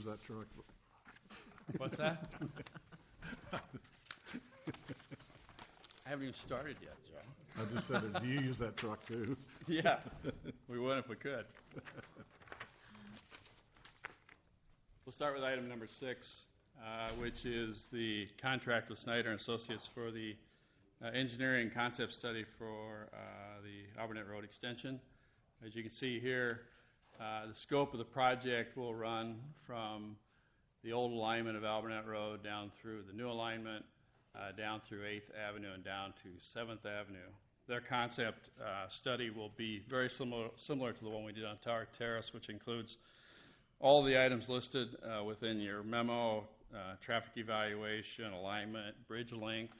use that truck? What's that? I haven't even started yet, Joe. I just said, do you use that truck too? Yeah, we would if we could. We'll start with item number 6, which is the contract with Snyder and Associates for the engineering concept study for the Albert Road extension. As you can see here, the scope of the project will run from the old alignment of Albert Road down through the new alignment, down through 8th Avenue and down to 7th Avenue. Their concept study will be very similar to the one we did on Tower Terrace, which includes all the items listed within your memo: traffic evaluation, alignment, bridge length,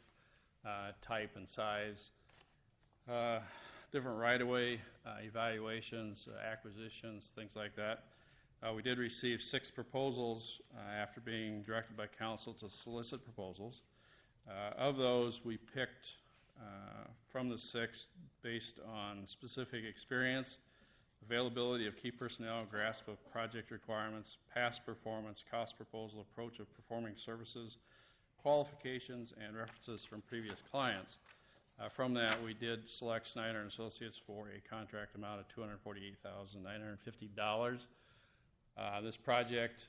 type and size, different right-of-way evaluations, acquisitions, things like that. We did receive 6 proposals after being directed by council to solicit proposals. Of those, we picked from the 6 based on specific experience, availability of key personnel, grasp of project requirements, past performance, cost proposal, approach of performing services, qualifications, and references from previous clients. From that, we did select Snyder and Associates for a contract amount of $248,950. This project,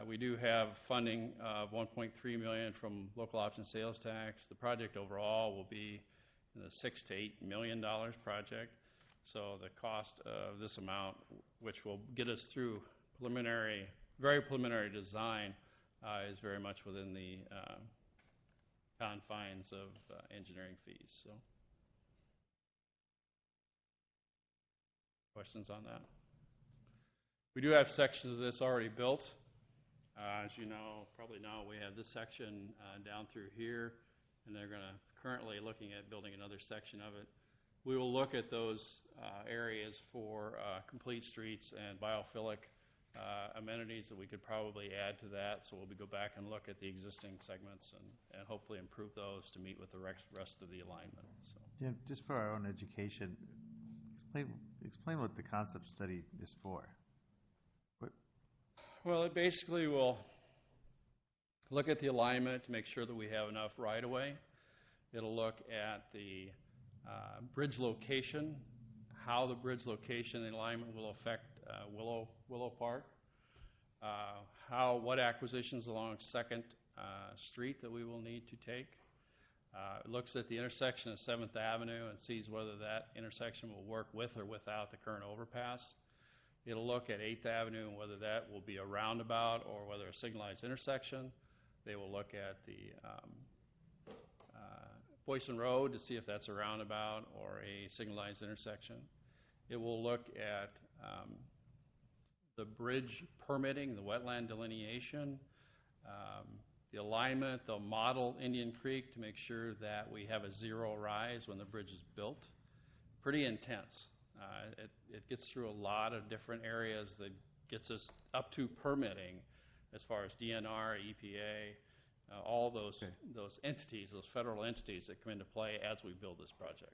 we do have funding of $1.3 million from local option sales tax. The project overall will be in the $6 to $8 million project. So the cost of this amount, which will get us through very preliminary design, is very much within the confines of engineering fees. So, questions on that? We do have sections of this already built. As you know, probably know, we have this section down through here, and they're currently looking at building another section of it. We will look at those areas for complete streets and biophilic amenities that we could probably add to that. So we'll go back and look at the existing segments and hopefully improve those to meet with the rest of the alignment. So. Jim, just for our own education, explain what the concept study is for. Well, it basically will look at the alignment to make sure that we have enough right-of-way. It'll look at the bridge location, how the bridge location and alignment will affect Willow Park, what acquisitions along 2nd Street that we will need to take. It looks at the intersection of 7th Avenue and sees whether that intersection will work with or without the current overpass. It'll look at 8th Avenue and whether that will be a roundabout or whether a signalized intersection. They will look at the Boyson Road to see if that's a roundabout or a signalized intersection. It will look at the bridge permitting, the wetland delineation, the alignment. They'll model Indian Creek to make sure that we have a zero rise when the bridge is built. Pretty intense. It gets through a lot of different areas that gets us up to permitting as far as DNR, EPA, all those entities, those federal entities that come into play as we build this project.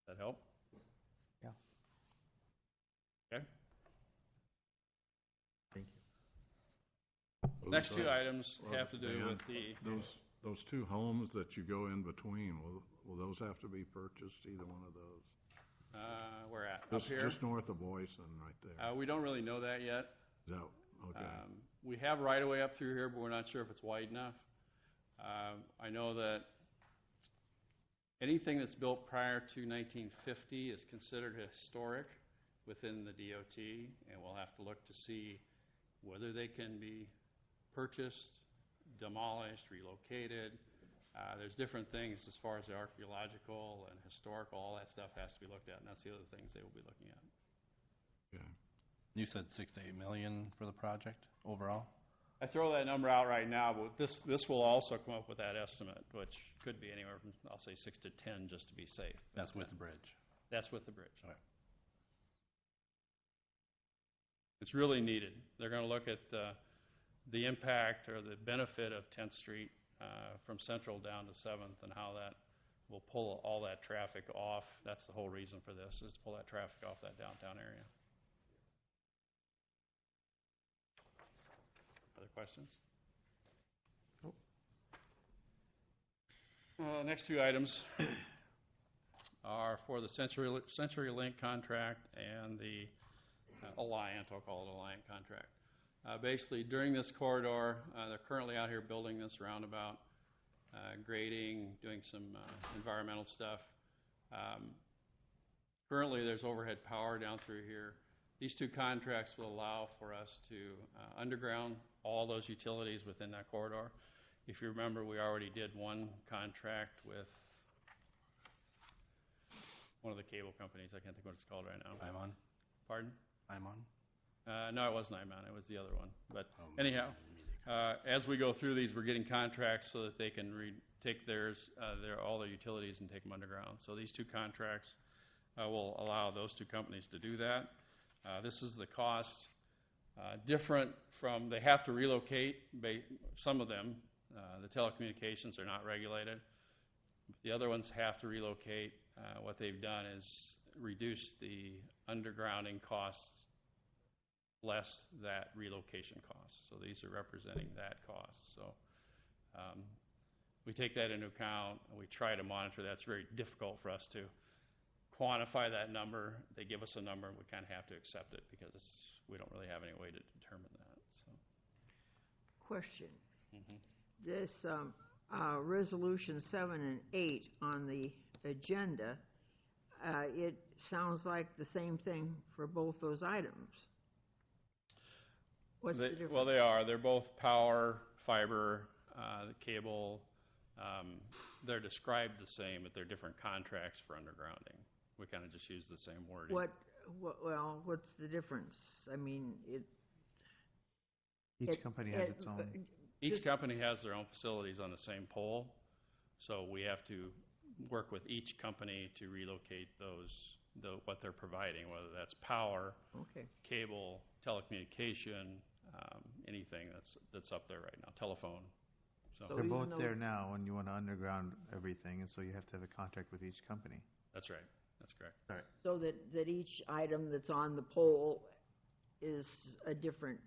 Does that help? Yeah. Okay. Thank you. Next 2 items have to do with those 2 homes that you go in between. Will those have to be purchased? Either one of those? Where at? Just, up here? Just north of Boyson, right there. We don't really know that yet. No. Okay. We have right-of-way up through here, but we're not sure if it's wide enough. I know that anything that's built prior to 1950 is considered historic within the DOT, and we'll have to look to see whether they can be purchased, demolished, relocated. There's different things as far as the archaeological and historical. All that stuff has to be looked at, and that's the other things they will be looking at. Okay. You said $6 to $8 million for the project overall? I throw that number out right now, but this will also come up with that estimate, which could be anywhere from, I'll say, 6 to 10 just to be safe. That's with the bridge? That's with the bridge. Okay. It's really needed. They're going to look at the impact or the benefit of 10th Street from Central down to 7th and how that will pull all that traffic off. That's the whole reason for this, is to pull that traffic off that downtown area. questions? Nope. Next two items are for the CenturyLink contract and the Alliant, I'll call it Alliant contract. Basically, during this corridor, they're currently out here building this roundabout, grading, doing some environmental stuff. Currently, there's overhead power down through here. These two contracts will allow for us to underground all those utilities within that corridor. If you remember, we already did one contract with one of the cable companies. I can't think what it's called right now. I'm on. Pardon? I'm on. No, it wasn't IMAN. It was the other one. But anyhow, as we go through these, we're getting contracts so that they can take all their utilities and take them underground. So these two contracts will allow those two companies to do that. This is the cost. Different from, they have to relocate, some of them. The telecommunications are not regulated. The other ones have to relocate. What they've done is reduce the undergrounding costs less that relocation cost. So these are representing that cost. So we take that into account and we try to monitor that. It's very difficult for us to quantify that number. They give us a number and we kind of have to accept it because we don't really have any way to determine that. So. Question. This resolution 7 and 8 on the agenda, it sounds like the same thing for both those items. What's the difference? Well, they are. They're both power, fiber, the cable. They're described the same, but they're different contracts for undergrounding. We kind of just use the same wording. Well, what's the difference? I mean, Each company has its own. Each company has their own facilities on the same pole, so we have to work with each company to relocate what they're providing, whether that's power, cable, telecommunication, anything that's up there right now, telephone. So They're both there now when you want to underground everything, and so you have to have a contract with each company. That's right. That's correct. All right. So that each item that's on the pole is a different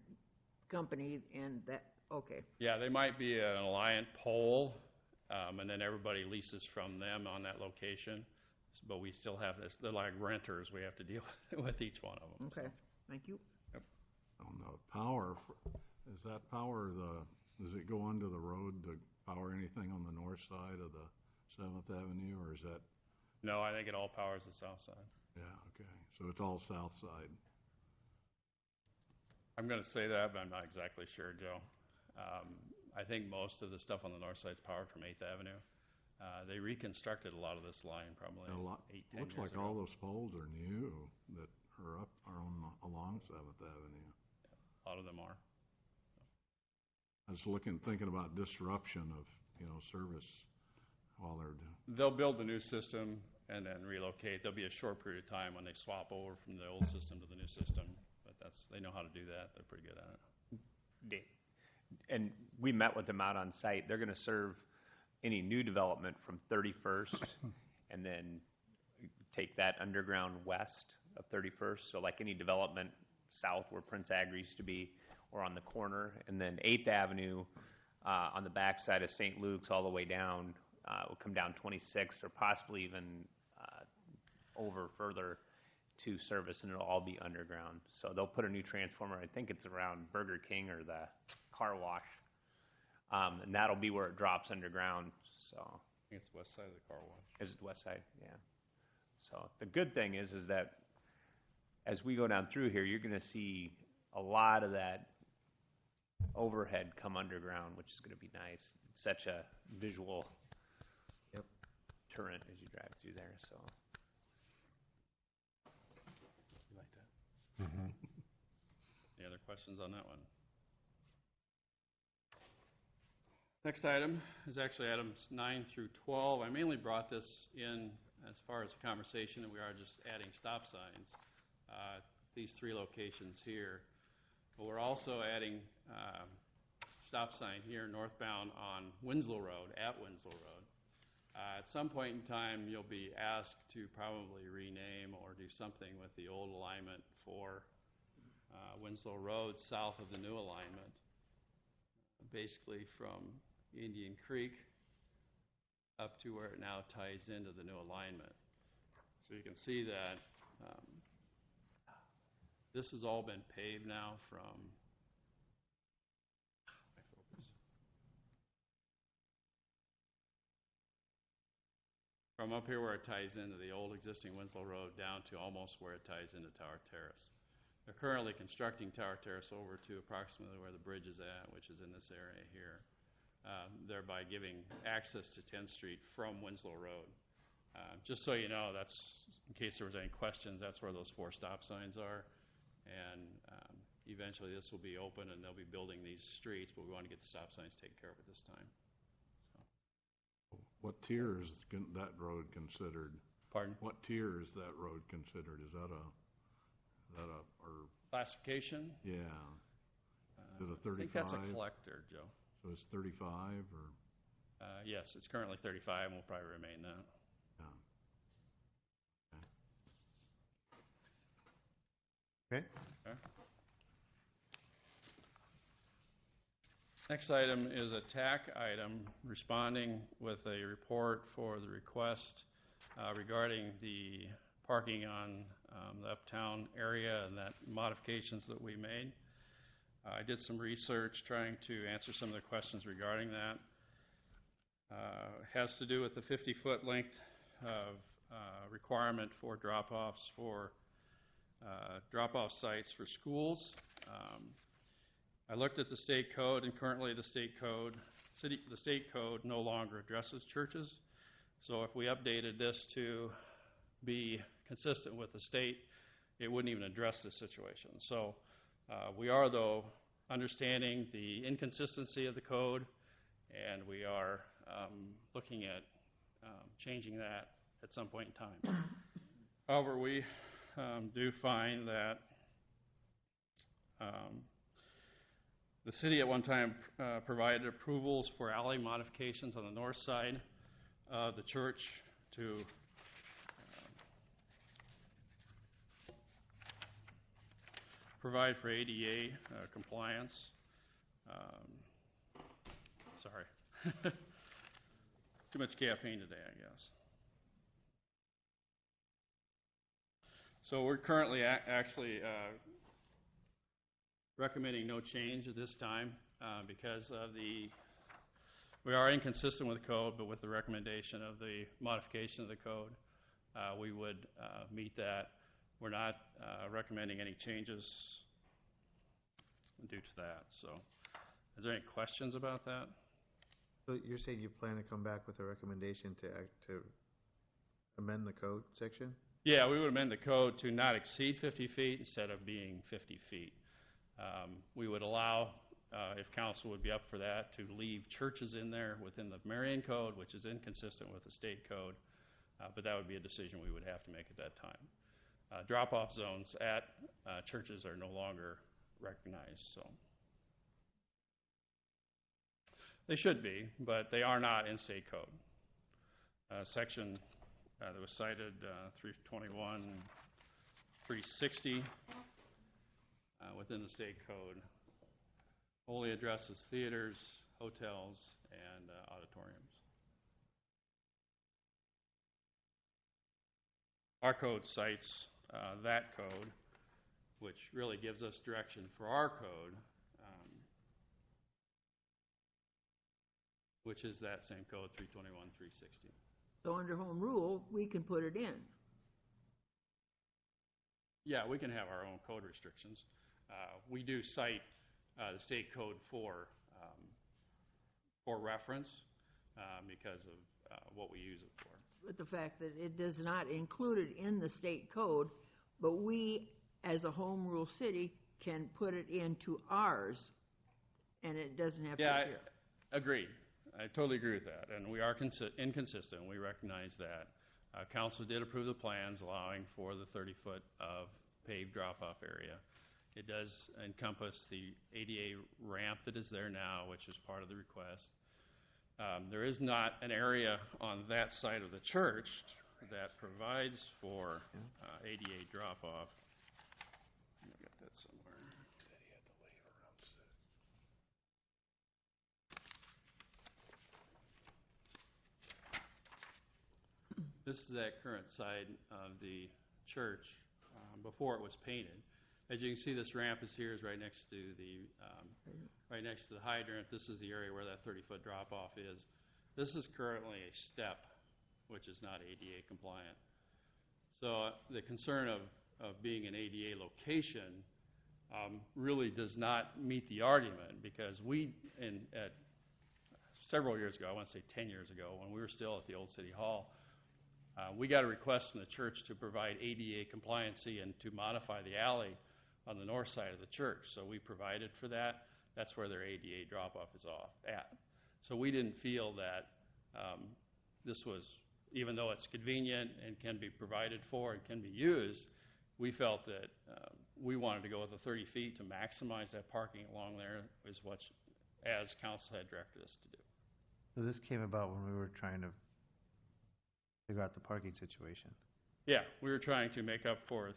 company, and that, okay. Yeah, they might be an Alliant pole, and then everybody leases from them on that location. But we still have this, they're like renters. We have to deal with each one of them. Okay, So. thank you. Yep. On the power, is that power does it go under the road to power anything on the north side of the 7th Avenue, or is that? No, I think it all powers the south side. Yeah, okay. So it's all south side. I'm going to say that, but I'm not exactly sure, Joe. I think most of the stuff on the north side is powered from 8th Avenue. They reconstructed a lot of this line probably 8-10 years Looks like ago. all those poles are new that are along 7th Avenue. A lot of them are. I was thinking about disruption of, service while they're doing. They'll build the new system and then relocate. There'll be a short period of time when they swap over from the old system to the new system, but they know how to do that. They're pretty good at it. And we met with them out on site. They're going to serve any new development from 31st and then take that underground west of 31st. So like any development south where Prince Agri used to be or on the corner. And then 8th Avenue on the backside of St. Luke's all the way down will come down 26th or possibly even over further to service, and it'll all be underground. So they'll put a new transformer. I think it's around Burger King or the car wash. And that'll be where it drops underground. So I think it's the west side of the car wash. Is it the west side? Yeah. So the good thing is that as we go down through here, you're going to see a lot of that overhead come underground, which is going to be nice. It's such a visual turret as you drive through there. So You like that? Mm-hmm. Any other questions on that one? Next item is actually items 9 through 12. I mainly brought this in as far as a conversation, and we are just adding stop signs. These 3 locations here. But we're also adding stop sign here northbound on Winslow Road, at Winslow Road. At some point in time, you'll be asked to probably rename or do something with the old alignment for Winslow Road south of the new alignment. basically from Indian Creek up to where it now ties into the new alignment. So you can see that this has all been paved now from up here where it ties into the old existing Winslow Road down to almost where it ties into Tower Terrace. They're currently constructing Tower Terrace over to approximately where the bridge is at, which is in this area here, thereby giving access to 10th Street from Winslow Road. Just so you know, that's, in case there was any questions, that's where those 4 stop signs are. And eventually this will be open and they'll be building these streets, but we want to get the stop signs taken care of at this time. What tier is that road considered? Pardon? What tier is that road considered? Is that a, or, Classification? yeah, is it a 35? I think that's a collector, Joe. So it's 35 or? Yes, it's currently 35 and will probably remain that. Yeah. Okay. Okay. Next item is a TAC item responding with a report for the request regarding the parking on the uptown area and that modifications that we made. I did some research trying to answer some of the questions regarding that. Has to do with the 50-foot length of requirement for drop-offs for drop-off sites for schools. I looked at the state code, and currently the state code no longer addresses churches. So if we updated this to be consistent with the state, it wouldn't even address this situation. So we are, though, understanding the inconsistency of the code, and we are looking at changing that at some point in time. However, we do find that the city at one time provided approvals for alley modifications on the north side of the church to provide for ADA compliance. Sorry. Too much caffeine today, I guess. So we're currently actually recommending no change at this time because of we are inconsistent with the code, but with the recommendation of the modification of the code, we would meet that. We're not recommending any changes due to that. So is there any questions about that? So you're saying you plan to come back with a recommendation to amend the code section? Yeah, we would amend the code to not exceed 50 feet instead of being 50 feet. We would allow, if council would be up for that, to leave churches in there within the Marion code, which is inconsistent with the state code, but that would be a decision we would have to make at that time. Drop-off zones at churches are no longer recognized, so. They should be, but they are not in state code. Section that was cited, 321, 360, within the state code, only addresses theaters, hotels, and auditoriums. Our code cites that code, which really gives us direction for our code, which is that same code, 321, 360. So under home rule, we can put it in. Yeah, we can have our own code restrictions. We do cite the state code for reference because of what we use it for. But the fact that it does not include it in the state code, but we, as a home rule city, can put it into ours, and it doesn't have to appear. Agreed. I totally agree with that, and we are inconsistent. We recognize that. Council did approve the plans allowing for the 30-foot of paved drop-off area. It does encompass the ADA ramp that is there now, which is part of the request. There is not an area on that side of the church that provides for ADA drop-off. I've got that somewhere. This is that current side of the church before it was painted. As you can see, this ramp is right next to the hydrant. This is the area where that 30-foot drop-off is. This is currently a step, which is not ADA compliant. So the concern of being an ADA location really does not meet the argument, because several years ago, I want to say 10 years ago, when we were still at the old City Hall, we got a request from the church to provide ADA compliancy and to modify the alley on the north side of the church. So we provided for that. That's where their ADA drop-off is at. So we didn't feel that this was, even though it's convenient and can be provided for and can be used, we felt that we wanted to go with the 30 feet to maximize that parking along there, as council had directed us to do. So this came about when we were trying to figure out the parking situation. Yeah, we were trying to make up for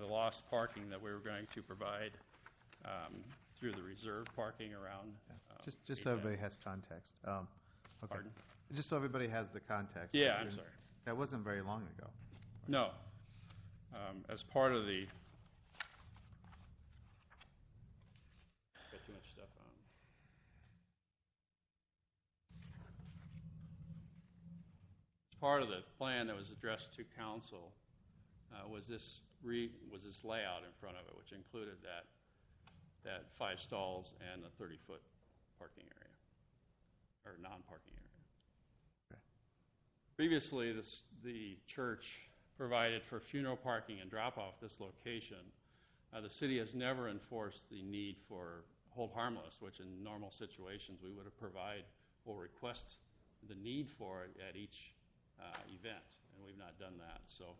the lost parking that we were going to provide through the reserve parking around. Just so everybody has context. Okay. Pardon? Just so everybody has the context. Yeah, I'm sorry. That wasn't very long ago. No. As part of the... Got too much stuff on. As part of the plan that was addressed to council was this layout in front of it, which included that 5 stalls and the 30-foot parking area, or non-parking area. Okay. Previously, the church provided for funeral parking and drop-off this location. The city has never enforced the need for hold harmless, which in normal situations we would have provide or request the need for it at each event, and we've not done that. So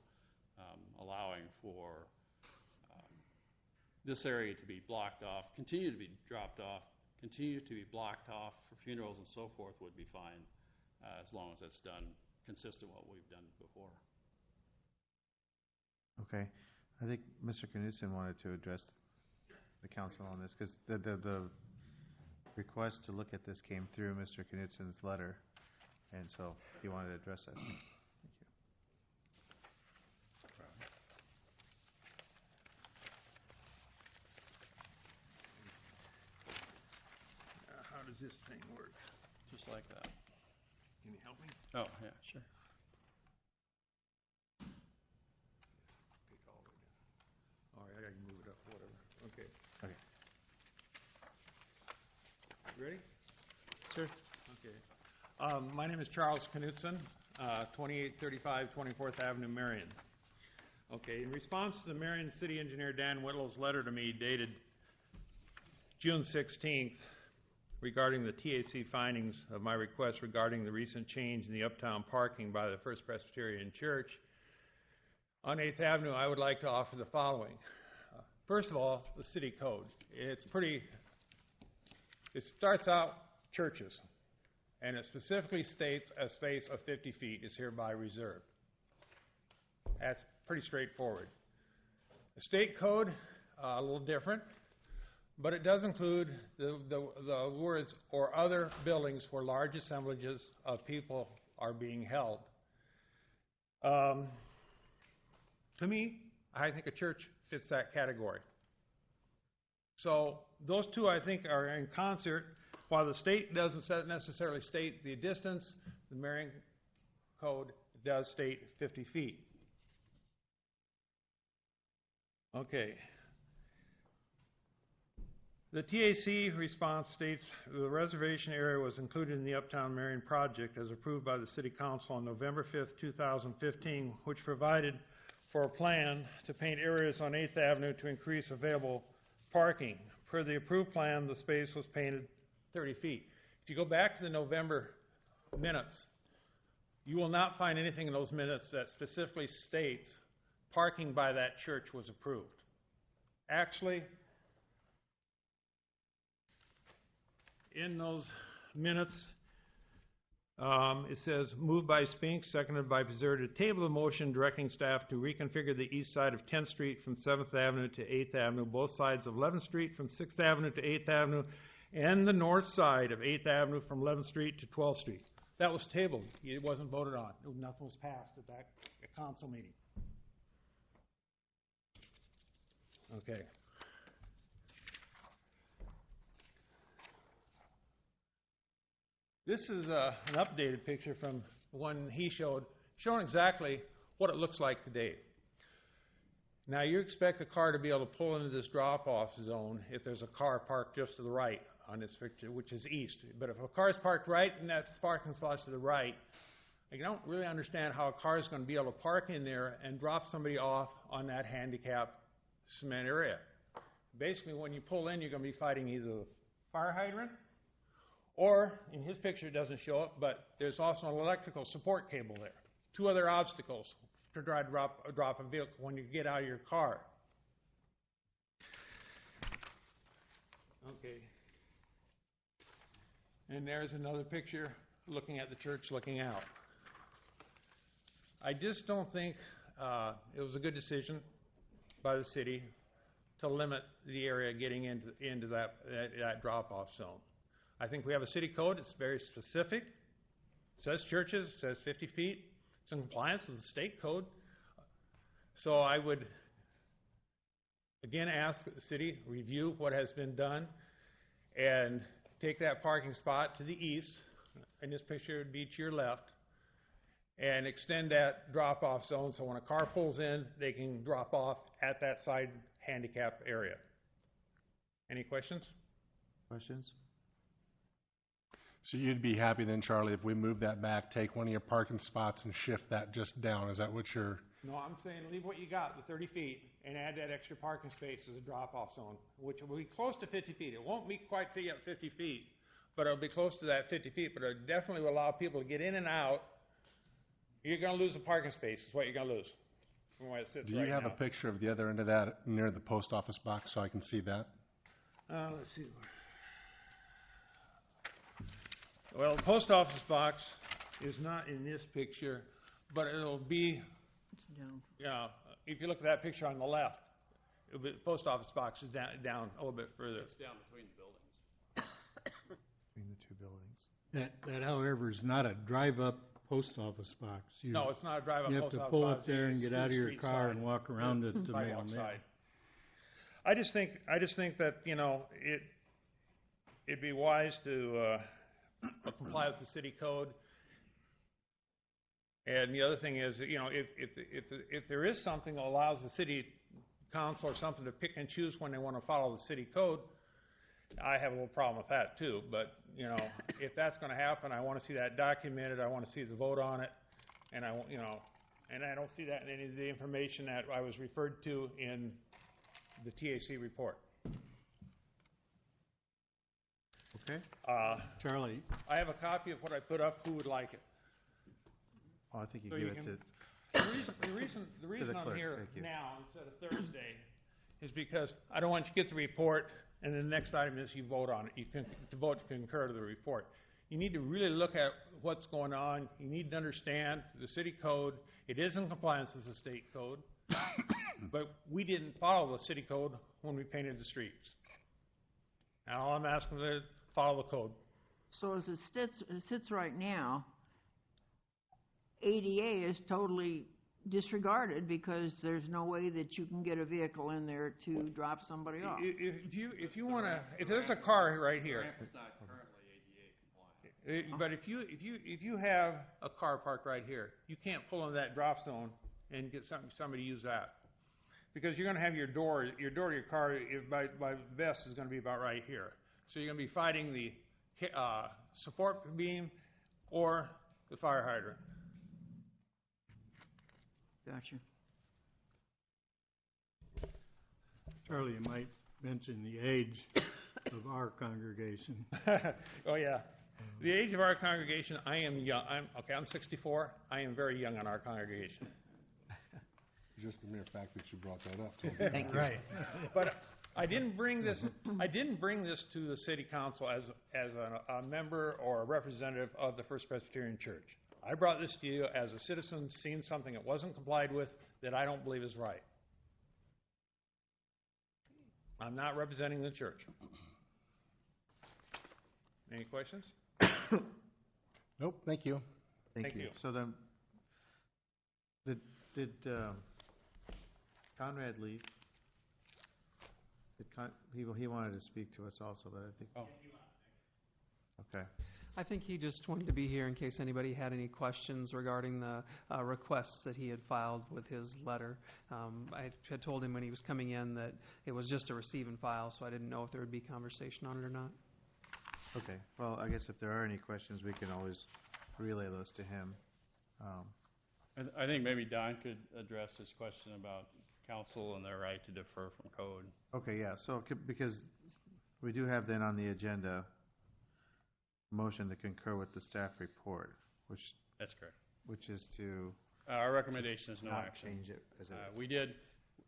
allowing for this area to be blocked off, continue to be dropped off, continue to be blocked off for funerals and so forth would be fine, as long as it's done consistent with what we've done before. Okay. I think Mr. Knudsen wanted to address the council on this, because the request to look at this came through Mr. Knudsen's letter, and so he wanted to address this. Thank you. How does this thing work? Just like that. Can you help me? Oh, yeah, sure. Take all of it down. All right, I can move it up, whatever. Okay. Okay. You ready? Sure. Okay. My name is Charles Knudsen, 2835 24th Avenue, Marion. Okay, in response to the Marion City Engineer Dan Whitlow's letter to me dated June 16th regarding the TAC findings of my request regarding the recent change in the uptown parking by the First Presbyterian Church on 8th Avenue, I would like to offer the following. First of all, the city code. It starts out churches, and it specifically states a space of 50 feet is hereby reserved. That's pretty straightforward. The state code, a little different, but it does include the words or other buildings where large assemblages of people are being held. To me, I think a church fits that category. So those two, I think, are in concert. While the state doesn't necessarily state the distance, the Marion Code does state 50 feet. Okay. The TAC response states the reservation area was included in the Uptown Marion project as approved by the City Council on November 5th, 2015, which provided for a plan to paint areas on 8th Avenue to increase available parking. Per the approved plan, the space was painted 30 feet. If you go back to the November minutes, you will not find anything in those minutes that specifically states parking by that church was approved. Actually, in those minutes, it says, moved by Spink, seconded by Pizzurri, to table the motion directing staff to reconfigure the east side of 10th Street from 7th Avenue to 8th Avenue, both sides of 11th Street from 6th Avenue to 8th Avenue, and the north side of 8th Avenue from 11th Street to 12th Street. That was tabled. It wasn't voted on. Nothing was passed at that council meeting. Okay. This is an updated picture from the one he showed, showing exactly what it looks like today. Now, you expect a car to be able to pull into this drop-off zone if there's a car parked just to the right on this picture, which is east. But if a car is parked right in that parking spot to the right, I don't really understand how a car is going to be able to park in there and drop somebody off on that handicap cement area. Basically, when you pull in, you're going to be fighting either the fire hydrant, or, in his picture it doesn't show it, but there's also an electrical support cable there. Two other obstacles to try to drop a vehicle when you get out of your car. Okay. And there's another picture looking at the church looking out. I just don't think it was a good decision by the city to limit the area getting into that drop-off zone. I think we have a city code that's very specific. It says churches, it says 50 feet. It's in compliance with the state code. So I would, again, ask that the city review what has been done and take that parking spot to the east, in this picture it would be to your left, and extend that drop-off zone so when a car pulls in, they can drop off at that side handicap area. Any questions? Questions? So you'd be happy then, Charlie, if we move that back, take one of your parking spots and shift that just down? Is that what you're... No, I'm saying leave what you got, the 30 feet, and add that extra parking space as a drop-off zone, which will be close to 50 feet. It won't be quite 50 feet, but it'll be close to that 50 feet, but it definitely will allow people to get in and out. You're going to lose a parking space is what you're going to lose from where it sits right now. Do you have a picture of the other end of that near the post office box so I can see that? Let's see. Well, the post office box is not in this picture, but it'll be, if you look at that picture on the left, the post office box is down a little bit further. It's down between the buildings. Between the two buildings. That, however, is not a drive-up post office box. No, it's not a drive-up You have post to office pull box. up there and It's get out of your street car side. and walk around it to mail Sidewalk mail. side. I just think that, it'd be wise to comply with the city code. And the other thing is, if there is something that allows the city council or something to pick and choose when they want to follow the city code, I have a little problem with that too. But, if that's going to happen, I want to see that documented. I want to see the vote on it. And and I don't see that in any of the information that I was referred to in the TAC report. Okay. Charlie, I have a copy of what I put up. Who would like it? Oh, I think you So give you it can- to... The reason I'm clerk, here thank you. now instead of Thursday is because I don't want you to get the report and the next item is you vote on it. You can to vote to concur to the report. You need to really look at what's going on. You need to understand the city code. It is in compliance with the state code, but we didn't follow the city code when we painted the streets. And all I'm asking is to follow the code. So as it sits right now, ADA is totally disregarded because there's no way that you can get a vehicle in there to drop somebody off. If you want to, if there's a car right here, Ramp is not currently ADA compliant. but if you have a car parked right here, you can't pull in that drop zone and get somebody to use that, because you're going to have your door to your car by best is going to be about right here. So you're going to be fighting the support beam or the fire hydrant. Gotcha. Charlie, you might mention the age of our congregation. Oh yeah, the age of our congregation. I am young. I'm 64. I am very young in our congregation. Just the mere fact that you brought that up. Thank you. Right. But I didn't bring this. I didn't bring this to the city council as a member or a representative of the First Presbyterian Church. I brought this to you as a citizen seeing something that wasn't complied with that I don't believe is right. I'm not representing the church. Any questions? Nope, thank you. Thank you. So then, did Conrad leave? He wanted to speak to us also, but I think. Oh. Okay. I think he just wanted to be here in case anybody had any questions regarding the requests that he had filed with his letter. I had told him when he was coming in that it was just a receive and file, so I didn't know if there would be conversation on it or not. Okay. Well, I guess if there are any questions, we can always relay those to him. I think maybe Don could address this question about council and their right to defer from code. Okay, yeah. So because we do have then on the agenda motion to concur with the staff report, which That's correct. is to Our recommendation is no not action. change it as it is. We did,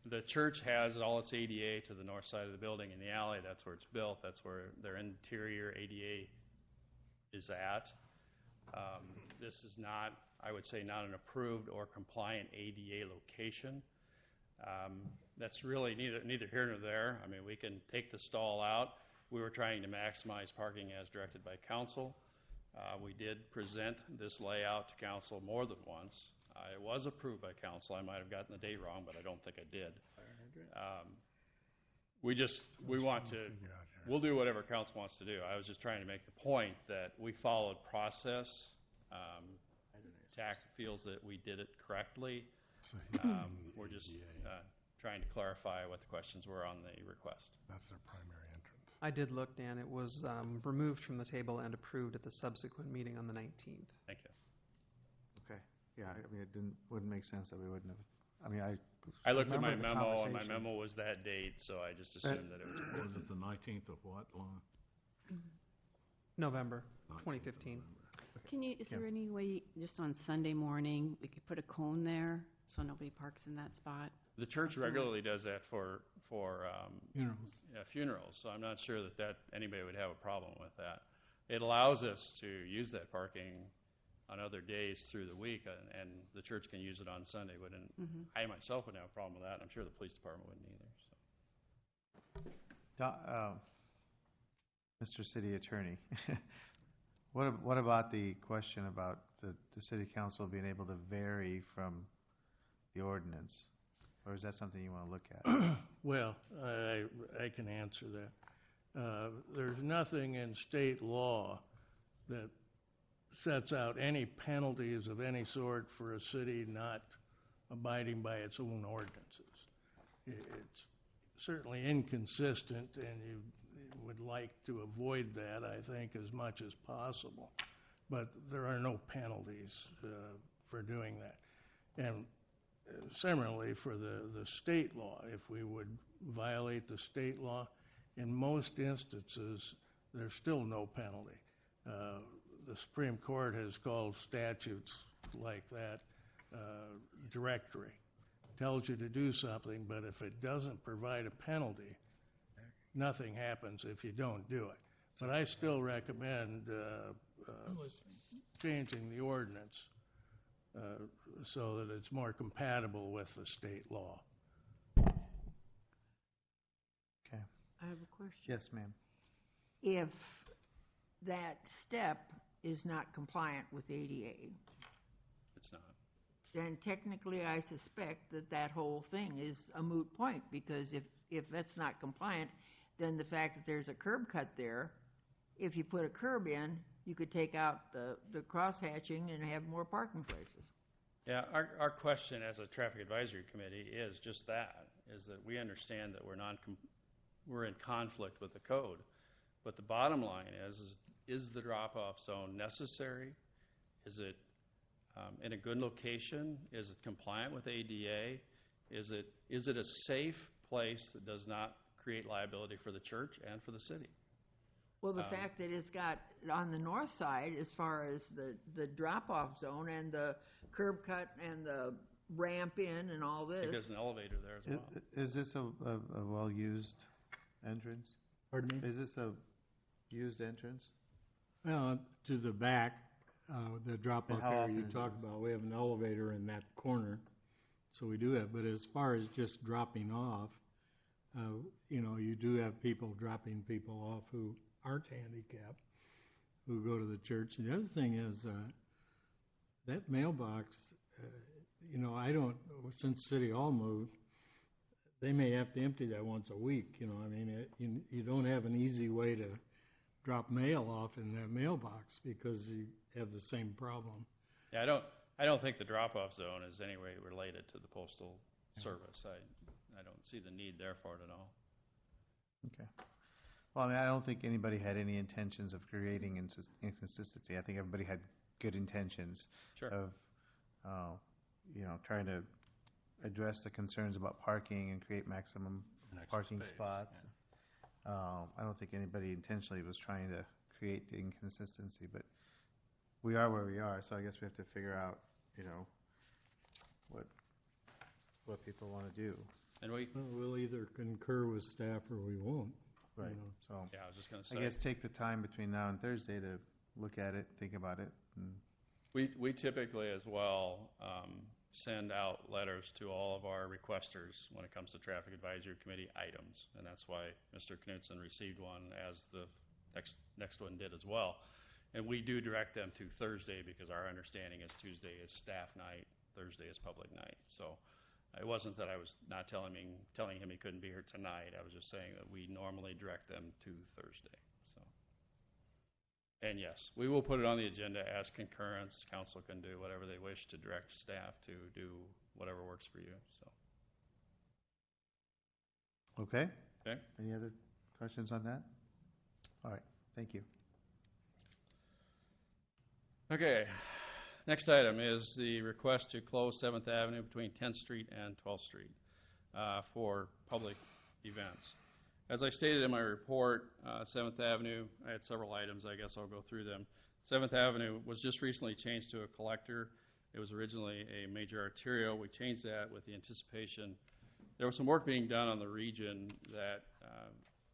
the church has all its ADA to the north side of the building in the alley. That's where it's built. That's where their interior ADA is at. This is not, I would say, not an approved or compliant ADA location. That's really neither here nor there. I mean, we can take the stall out. We were trying to maximize parking as directed by council. We did present this layout to council more than once. It was approved by council. I might have gotten the date wrong, but I don't think I did. We'll do whatever council wants to do. I was just trying to make the point that we followed process. TAC feels that we did it correctly. We're just trying to clarify what the questions were on the request. That's their primary entrance. I did look, Dan. It was removed from the table and approved at the subsequent meeting on the 19th. Thank you. Okay. Yeah, I mean, wouldn't make sense that we wouldn't have. I mean, I looked at my remember the memo, and my conversations. memo was that date, so I just assumed that it was approved. Was it the 19th of what, Lon? November 19th of 2015. November. Is there any way, just on Sunday morning, we could put a cone there so nobody parks in that spot? The church regularly does that for Funerals. funerals, so I'm not sure that anybody would have a problem with that. It allows us to use that parking on other days through the week, and the church can use it on Sunday. I myself wouldn't have a problem with that. I'm sure the police department wouldn't either. Mr. City Attorney, what about the question about the City Council being able to vary from the ordinance? Or is that something you want to look at? Well, I can answer that. There's nothing in state law that sets out any penalties of any sort for a city not abiding by its own ordinances. It's certainly inconsistent, and you would like to avoid that, I think, as much as possible. But there are no penalties for doing that. And similarly, for the state law, if we would violate the state law, in most instances, there's still no penalty. The Supreme Court has called statutes like that directory. Tells you to do something, but if it doesn't provide a penalty, nothing happens if you don't do it. But I still recommend changing the ordinance so that it's more compatible with the state law. Okay. I have a question. Yes, ma'am. If that step is not compliant with ADA, It's not. then technically I suspect that whole thing is a moot point, because if that's not compliant, then the fact that there's a curb cut there, if you put a curb in, you could take out the cross-hatching and have more parking places. Yeah, our question as a traffic advisory committee is just that, is that we understand that we're in conflict with the code. But the bottom line is the drop-off zone necessary? Is it in a good location? Is it compliant with ADA? Is it a safe place that does not create liability for the church and for the city? Well, the fact that it's got, on the north side, as far as the drop-off zone and the curb cut and the ramp in and all this. There's an elevator there as well. Is this a well-used entrance? Pardon me? Is this a used entrance? To the back, the drop-off And how area often you is it talked used? about, we have an elevator in that corner, so we do have, but as far as just dropping off, you do have people dropping people off who aren't handicapped. who go to the church. The other thing is, that mailbox, I don't, since City Hall moved, they may have to empty that once a week, you don't have an easy way to drop mail off in that mailbox because you have the same problem. Yeah, I don't think the drop-off zone is any way related to the postal service. I don't see the need there for it at all. Okay. Well, I mean, I don't think anybody had any intentions of creating inconsistency. I think everybody had good intentions Sure. of, trying to address the concerns about parking and create maximum parking spots. I don't think anybody intentionally was trying to create the inconsistency, but we are where we are, so I guess we have to figure out, what people want to do. And We'll either concur with staff or we won't. Right. So yeah, I was just going to say. I guess take the time between now and Thursday to look at it, think about it. We typically as well send out letters to all of our requesters when it comes to Traffic Advisory Committee items, and that's why Mr. Knutson received one, as the next one did as well. And we do direct them to Thursday because our understanding is Tuesday is staff night, Thursday is public night. So it wasn't that I was not telling him he couldn't be here tonight. I was just saying that we normally direct them to Thursday. So, and yes, we will put it on the agenda as concurrence. Council can do whatever they wish to direct staff to do whatever works for you. So. Okay. Okay. Any other questions on that? All right. Thank you. Okay. Next item is the request to close 7th Avenue between 10th Street and 12th Street for public events. As I stated in my report, 7th Avenue, I had several items. I guess I'll go through them. 7th Avenue was just recently changed to a collector. It was originally a major arterial. We changed that with the anticipation. There was some work being done on the region that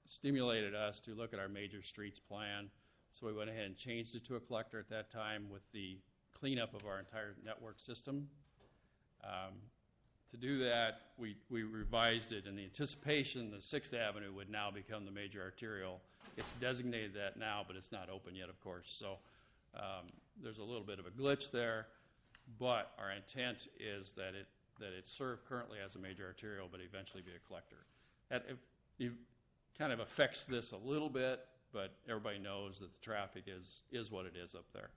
stimulated us to look at our major streets plan. So we went ahead and changed it to a collector at that time with the cleanup of our entire network system. To do that, we revised it in the anticipation that 6th Avenue would now become the major arterial. It's designated that now, but it's not open yet, of course. So there's a little bit of a glitch there, but our intent is that it serve currently as a major arterial, but eventually be a collector. That it kind of affects this a little bit, but everybody knows that the traffic is what it is up there.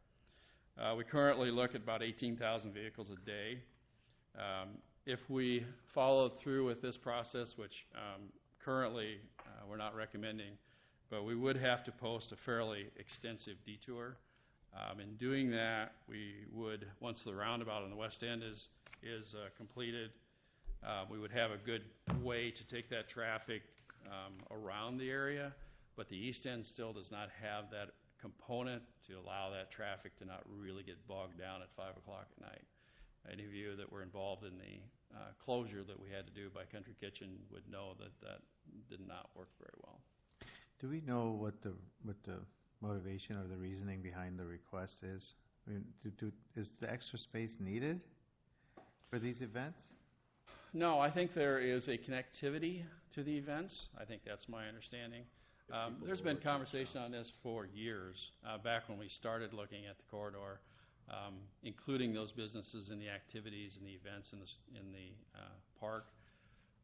We currently look at about 18,000 vehicles a day. If we followed through with this process, which currently we're not recommending, but we would have to post a fairly extensive detour. In doing that, we would, once the roundabout on the west end is completed, we would have a good way to take that traffic around the area, but the east end still does not have that component to allow that traffic to not really get bogged down at 5 o'clock at night. Any of you that were involved in the closure that we had to do by Country Kitchen would know that did not work very well. Do we know what the motivation or the reasoning behind the request is? I mean, is the extra space needed for these events? No, I think there is a connectivity to the events. I think that's my understanding. There's been conversation on this for years, back when we started looking at the corridor, including those businesses and the activities and the events in the park.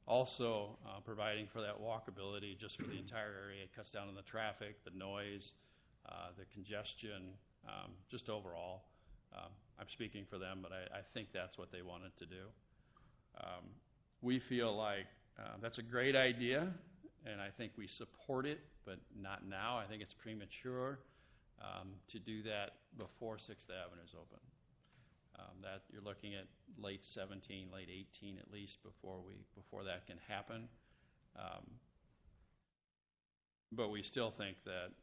Also providing for that walkability just for the entire area. It cuts down on the traffic, the noise, the congestion, just overall. I'm speaking for them, but I think that's what they wanted to do. We feel like that's a great idea, and I think we support it, but not now. I think it's premature to do that before 6th Avenue is open. That you're looking at late 17, late 18 at least before that can happen. But we still think that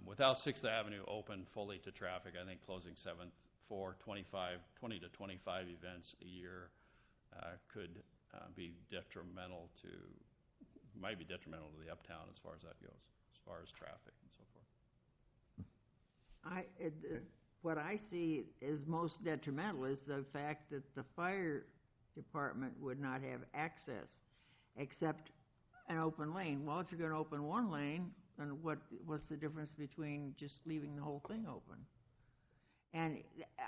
without 6th Avenue open fully to traffic, I think closing 7th for 20 to 25 events a year could be detrimental to the uptown as far as that goes, as far as traffic and so forth. What I see is most detrimental is the fact that the fire department would not have access except an open lane. Well, if you're going to open one lane, And what's the difference between just leaving the whole thing open? And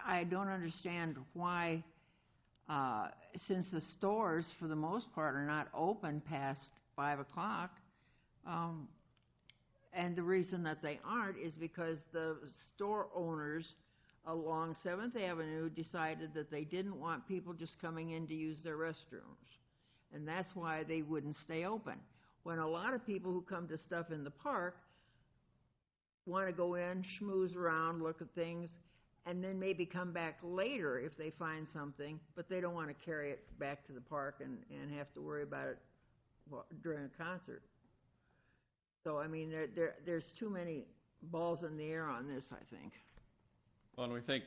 I don't understand why, since the stores, for the most part, are not open past 5 o'clock, and the reason that they aren't is because the store owners along 7th Avenue decided that they didn't want people just coming in to use their restrooms. And that's why they wouldn't stay open. When a lot of people who come to stuff in the park want to go in, schmooze around, look at things, and then maybe come back later if they find something, but they don't want to carry it back to the park and have to worry about it during a concert. So, I mean, there's too many balls in the air on this, I think. Well, and we think,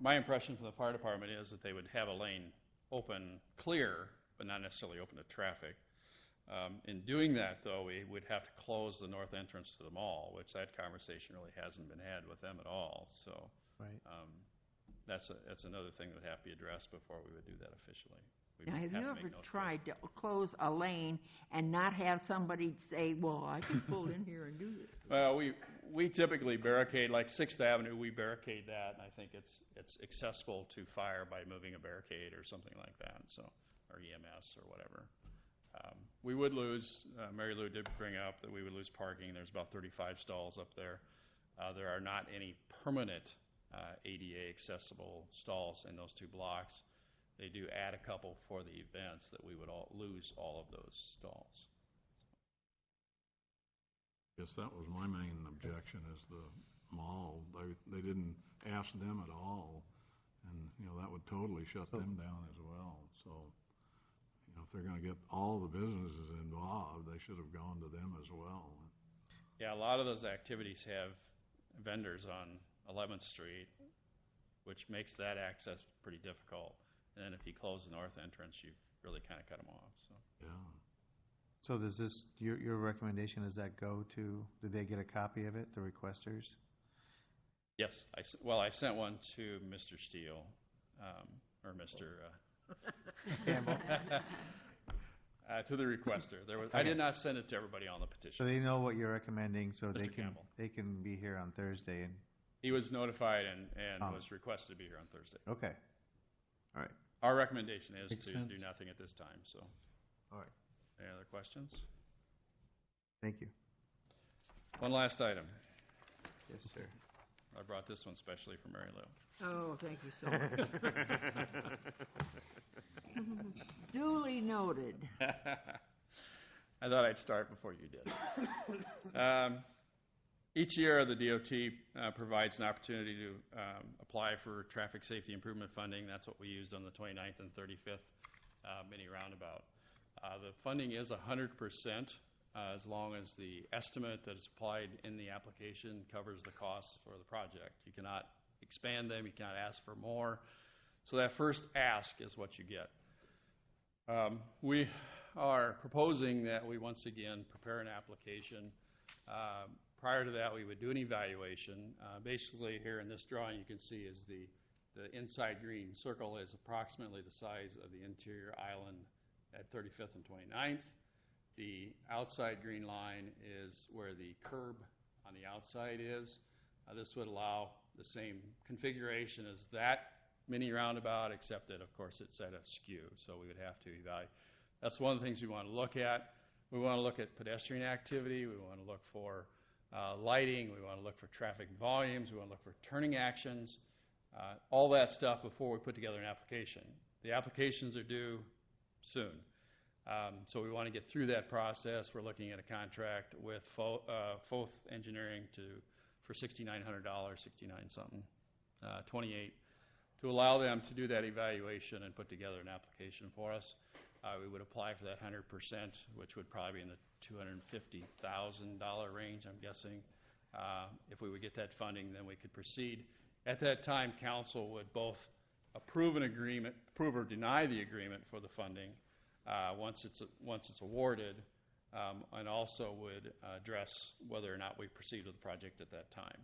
my impression from the fire department is that they would have a lane open, clear, but not necessarily open to traffic. In doing that, though, we would have to close the north entrance to the mall, which that conversation really hasn't been had with them at all. So Right. That's another thing that would have to be addressed before we would do that officially. We Now, would have have you to make ever notes of it. tried to close a lane and not have somebody say, well, I can pull in here and do this? Well, we typically barricade, like 6th Avenue, we barricade that, and I think it's accessible to fire by moving a barricade or something like that, so, or EMS or whatever. We would lose, Mary Lou did bring up that we would lose parking. There's about 35 stalls up there. There are not any permanent ADA accessible stalls in those 2 blocks. They do add a couple for the events that we would lose all of those stalls. Guess that was my main objection, is the mall. They didn't ask them at all, and, you know, that would totally shut them down as well. So, you know, if they're going to get all the businesses involved, they should have gone to them as well. Yeah, a lot of those activities have vendors on 11th Street, which makes that access pretty difficult. And then if you close the north entrance, you've really kind of cut them off. So. Yeah. So does this, your recommendation, does that go to, did they get a copy of it, the requesters? Yes, I sent one to Mr. Steele, or Mr. Campbell? To the requester. I did not send it to everybody on the So petition. they know what you're recommending, so Mr. Campbell. they can be here on Thursday and, He was notified and was requested to be here on Thursday. okay. All right, Our recommendation is Makes to sense. do nothing at this time, so. all right. Any other questions? Thank you. One last item. Yes, sir. I brought this one specially for Mary Lou. Oh, thank you so much. Duly noted. I thought I'd start before you did. Each year, the DOT provides an opportunity to apply for traffic safety improvement funding. That's what we used on the 29th and 35th mini roundabout. The funding is 100% as long as the estimate that is applied in the application covers the costs for the project. You cannot expand them. You cannot ask for more. So that first ask is what you get. We are proposing that we once again prepare an application. Prior to that, we would do an evaluation. Basically, here in this drawing, you can see is the inside green circle is approximately the size of the interior island at 35th and 29th. The outside green line is where the curb on the outside is. This would allow the same configuration as that mini roundabout, except that, of course, it's at a skew, so we would have to evaluate. That's one of the things we want to look at. We want to look at pedestrian activity. We want to look for lighting. We want to look for traffic volumes. We want to look for turning actions, all that stuff before we put together an application. The applications are due soon. So we want to get through that process. We're looking at a contract with Foth Engineering for $6,900, 69 something, 28, to allow them to do that evaluation and put together an application for us. We would apply for that 100%, which would probably be in the $250,000 range, I'm guessing. If we would get that funding, then we could proceed. At that time, council would both approve or deny the agreement for the funding once it's awarded, and also would address whether or not we proceed with the project at that time.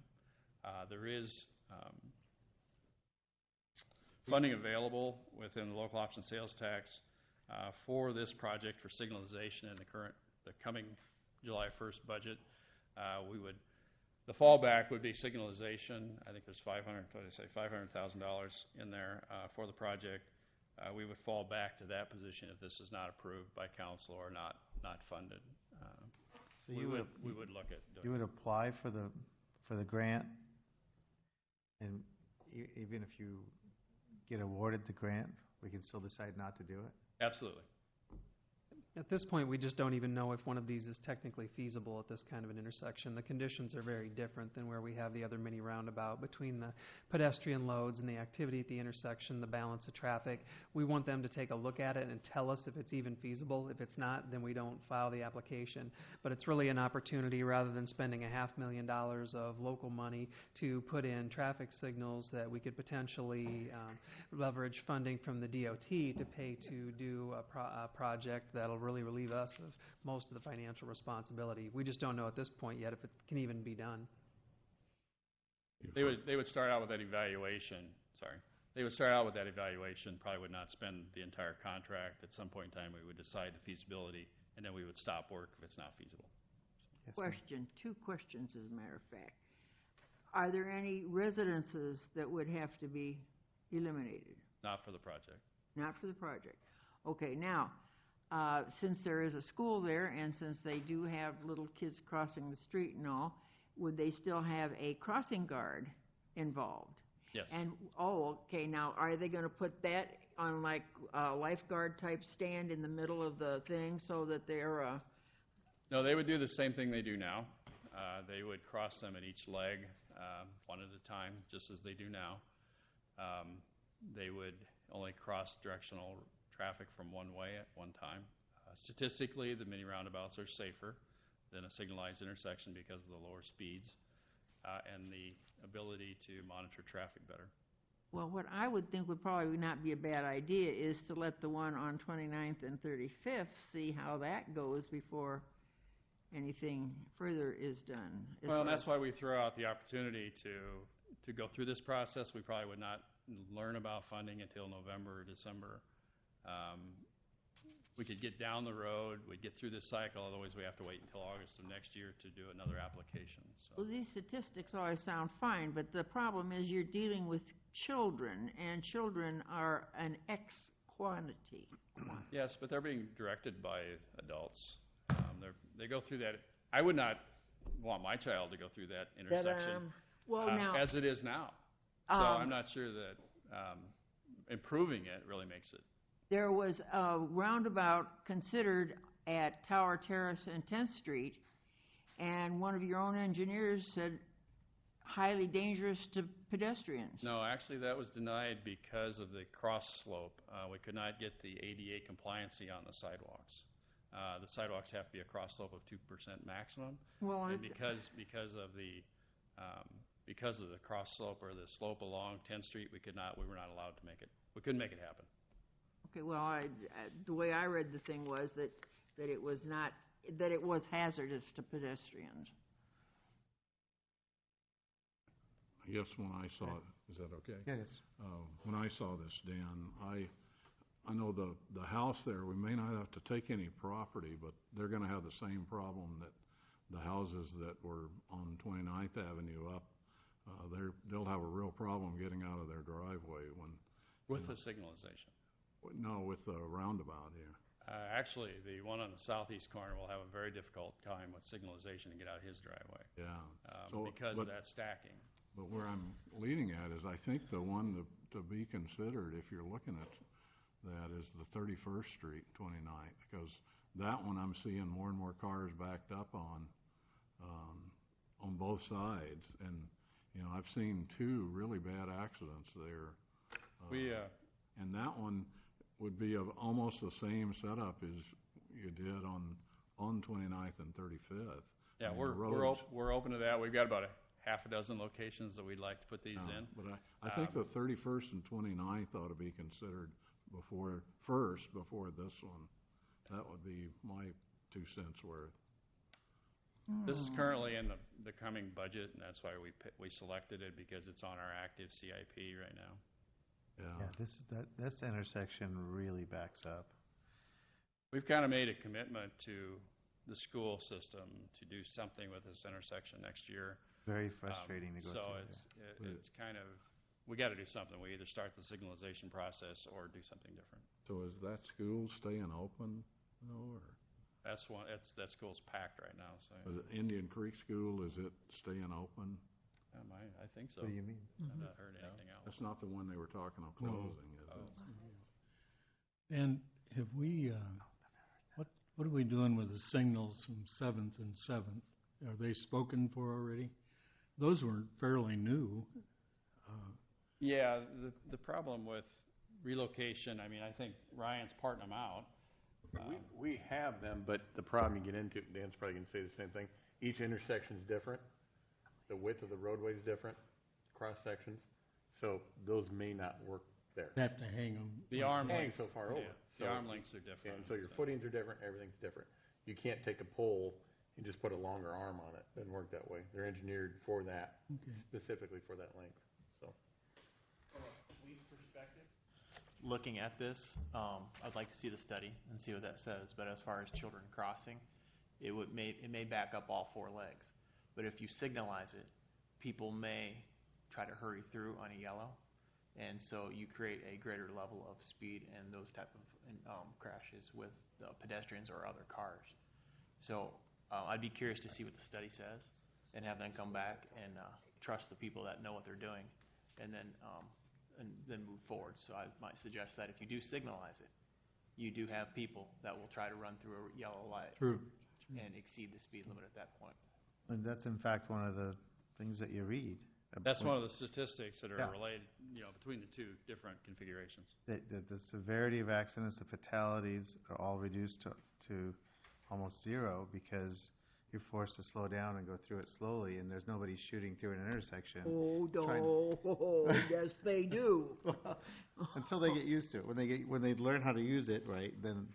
There is funding available within the local option sales tax for this project for signalization in the coming July 1st budget. The fallback would be signalization. I think there's $500,000 in there for the project. We would fall back to that position if this is not approved by council or not funded. So We would look at doing you would apply for the grant, and even if you get awarded the grant, we can still decide not to do it? Absolutely. At this point, we just don't even know if one of these is technically feasible at this kind of an intersection. The conditions are very different than where we have the other mini roundabout between the pedestrian loads and the activity at the intersection, the balance of traffic. We want them to take a look at it and tell us if it's even feasible. If it's not, then we don't file the application. But it's really an opportunity, rather than spending $500,000 of local money to put in traffic signals, that we could potentially leverage funding from the DOT to pay to do a project that'll really relieve us of most of the financial responsibility. We just don't know at this point yet if it can even be done. They would start out with that evaluation. They would start out with that evaluation, probably would not spend the entire contract. At some point in time, we would decide the feasibility, and then we would stop work if it's not feasible. Question, 2 questions as a matter of fact. Are there any residences that would have to be eliminated? Not for the project. Not for the project. Okay, now, since there is a school there, and since they do have little kids crossing the street and all, would they still have a crossing guard involved? Yes. And, okay, now, are they gonna put that on like a lifeguard type stand in the middle of the thing so that they're, No, they would do the same thing they do now. They would cross them at each leg, one at a time, just as they do now. They would only cross directional traffic from one way at one time. Statistically, the mini roundabouts are safer than a signalized intersection because of the lower speeds and the ability to monitor traffic better. well, what I would think would probably not be a bad idea is to let the one on 29th and 35th see how that goes before anything further is done. Well, and that's why we throw out the opportunity to go through this process. We probably would not learn about funding until November or December. We could get down the road, we'd get through this cycle, otherwise we have to wait until August of next year to do another application. So. Well, these statistics always sound fine, but the problem is you're dealing with children, and children are an X quantity. Yes, but they're being directed by adults. They go through that. I would not want my child to go through that intersection Now, as it is now. So I'm not sure that improving it really makes it. there was a roundabout considered at Tower Terrace and 10th Street, and one of your own engineers said highly dangerous to pedestrians. No, actually that was denied because of the cross slope. We could not get the ADA compliancy on the sidewalks. The sidewalks have to be a cross slope of 2% maximum. Well, and because of the cross slope or the slope along 10th Street, we were not allowed to make it. We couldn't make it happen. okay, well, the way I read the thing was that it was not, that it was hazardous to pedestrians. I guess when I saw it, is that okay? Yes. When I saw this, Dan, I know the house there, we may not have to take any property, but they're gonna have the same problem that the houses that were on 29th Avenue up, they'll have a real problem getting out of their driveway when. With the signalization. No, with the roundabout here. Actually, the one on the southeast corner will have a very difficult time with signalization to get out his driveway. Yeah. Because of that stacking. But where I'm leading at is I think the one to be considered, if you're looking at that, is the 31st Street, 29th, because that one I'm seeing more and more cars backed up on both sides. And, you know, I've seen 2 really bad accidents there. And that one would be of almost the same setup as you did on 29th and 35th. Yeah, I mean, we're open to that. We've got about a half a dozen locations that we'd like to put these in. But I think the 31st and 29th ought to be considered before this one. That would be my 2 cents worth. This is currently in the coming budget, and that's why we selected it, because it's on our active CIP right now. Yeah. This intersection really backs up. We've kind of made a commitment to the school system to do something with this intersection next year. Very frustrating to go So through. it's kind of, we got to do something. We either start the signalization process or do something different. So is that school staying open, though, or That's one, that school's packed right now, so. is it Indian Creek School, is it staying open? I think so. What do you mean? I've not heard anything else. That's not the one they were talking of No. closing, is Oh. it? And have we, what are we doing with the signals from 7th and 7th? Are they spoken for already? Those were fairly new. Yeah, the problem with relocation, I mean, I think Ryan's parting them out. We have them, but the problem you get into, Dan's probably going to say the same thing, each intersection's different. The width of the roadway is different, cross sections, so those may not work there. Have to hang them. The arm Hang lengths. so far over. Yeah, the So- arm lengths are different. And so your footings are different, everything's different. You can't take a pole and just put a longer arm on it. Doesn't work that way. They're engineered for that, specifically for that length, so. From a police perspective, looking at this, I'd like to see the study and see what that says. But as far as children crossing, it may back up all four legs. But if you signalize it, people may try to hurry through on a yellow, and so you create a greater level of speed and those type of crashes with pedestrians or other cars. So I'd be curious to see what the study says and have them come back and trust the people that know what they're doing, and then move forward. So I might suggest that if you do signalize it, you do have people that will try to run through a yellow light True. and exceed the speed limit at that point. And that's in fact one of the things that you read. That's one of the statistics that are Yeah. related, between the two different configurations. The severity of accidents, the fatalities are all reduced to almost zero because you're forced to slow down and go through it slowly, and there's nobody shooting through an intersection. Oh, no, yes, they do. Until they get used to it. When they learn how to use it right, then,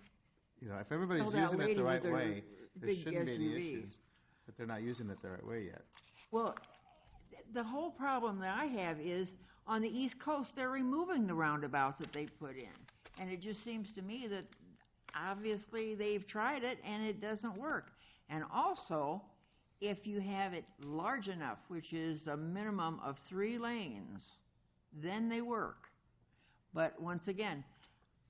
if everybody's Oh, that using it lady the with right her way, there big shouldn't be any SUV. issues. But they're not using it the right way yet. Well, the whole problem that I have is, on the East Coast, they're removing the roundabouts that they put in. And it just seems to me that obviously they've tried it and it doesn't work. And also, if you have it large enough, which is a minimum of 3 lanes, then they work. But once again,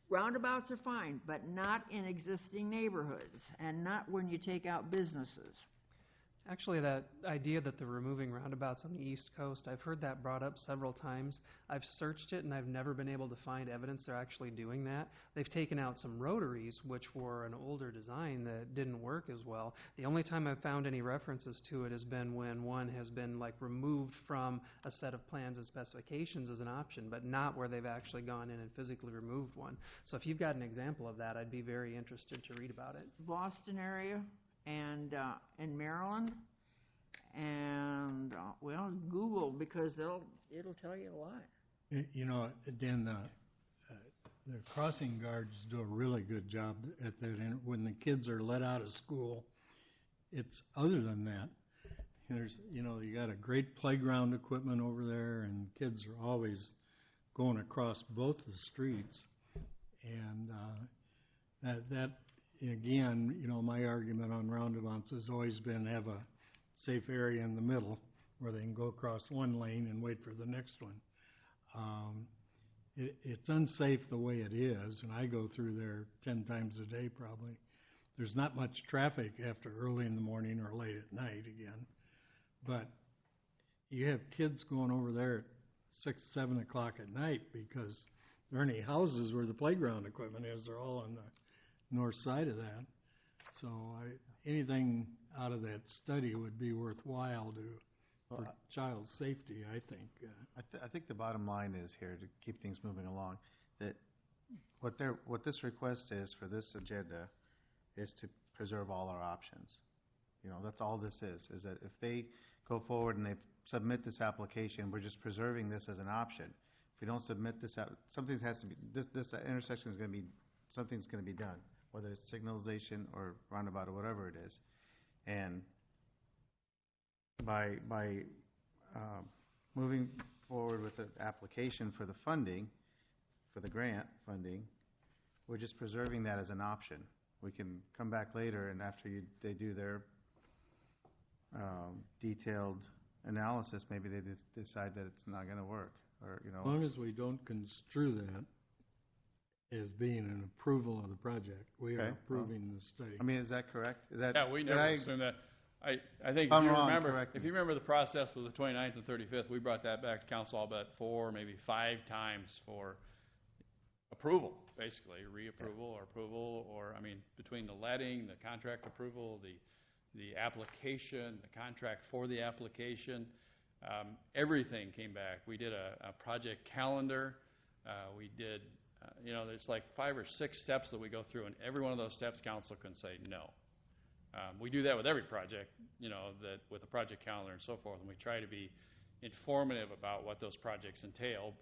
roundabouts are fine, but not in existing neighborhoods and not when you take out businesses. Actually, that idea that they're removing roundabouts on the East Coast, I've heard that brought up several times. I've searched it and I've never been able to find evidence they're actually doing that. They've taken out some rotaries, which were an older design that didn't work as well. The only time I've found any references to it has been when one has been removed from a set of plans and specifications as an option, but not where they've actually gone in and physically removed one. So if you've got an example of that, I'd be very interested to read about it. Boston area and in Maryland, and Google, because it'll tell you a lot. Dan, the crossing guards do a really good job at that. And when the kids are let out of school, it's other than that. There's, you got a great playground equipment over there, and kids are always going across both the streets. And that again, my argument on roundabouts has always been have a safe area in the middle where they can go across one lane and wait for the next one. It's unsafe the way it is, and I go through there 10 times a day probably. There's not much traffic after early in the morning or late at night again. But you have kids going over there at 6, 7 o'clock at night because there aren't any houses where the playground equipment is. They're all on the north side of that. So anything out of that study would be worthwhile for child safety, I think. I think the bottom line is here, to keep things moving along, that what this request is for this agenda is to preserve all our options. That's all this is that if they go forward and they submit this application, we're just preserving this as an option. If we don't submit this, something has to be, this intersection is going to be, something's going to be done, whether it's signalization or roundabout or whatever it is. And by moving forward with an application for the funding, for the grant funding, we're just preserving that as an option. We can come back later and after they do their detailed analysis, maybe they decide that it's not going to work, or, As long as we don't construe that as being an approval of the project, we are Okay, approving the study. I mean, is that correct? Is that? Yeah, we did never I- assume that. I think If I'm if you wrong, remember, correct if me. you remember the process with the 29th and 35th, we brought that back to council all but 4, maybe 5 times for approval, basically, reapproval or approval, or, I mean, between the letting, the contract approval, the application, the contract for the application, everything came back. We did a project calendar. We did, there's like 5 or 6 steps that we go through, and every one of those steps, council can say no. We do that with every project, that with a project calendar and so forth, and we try to be informative about what those projects entail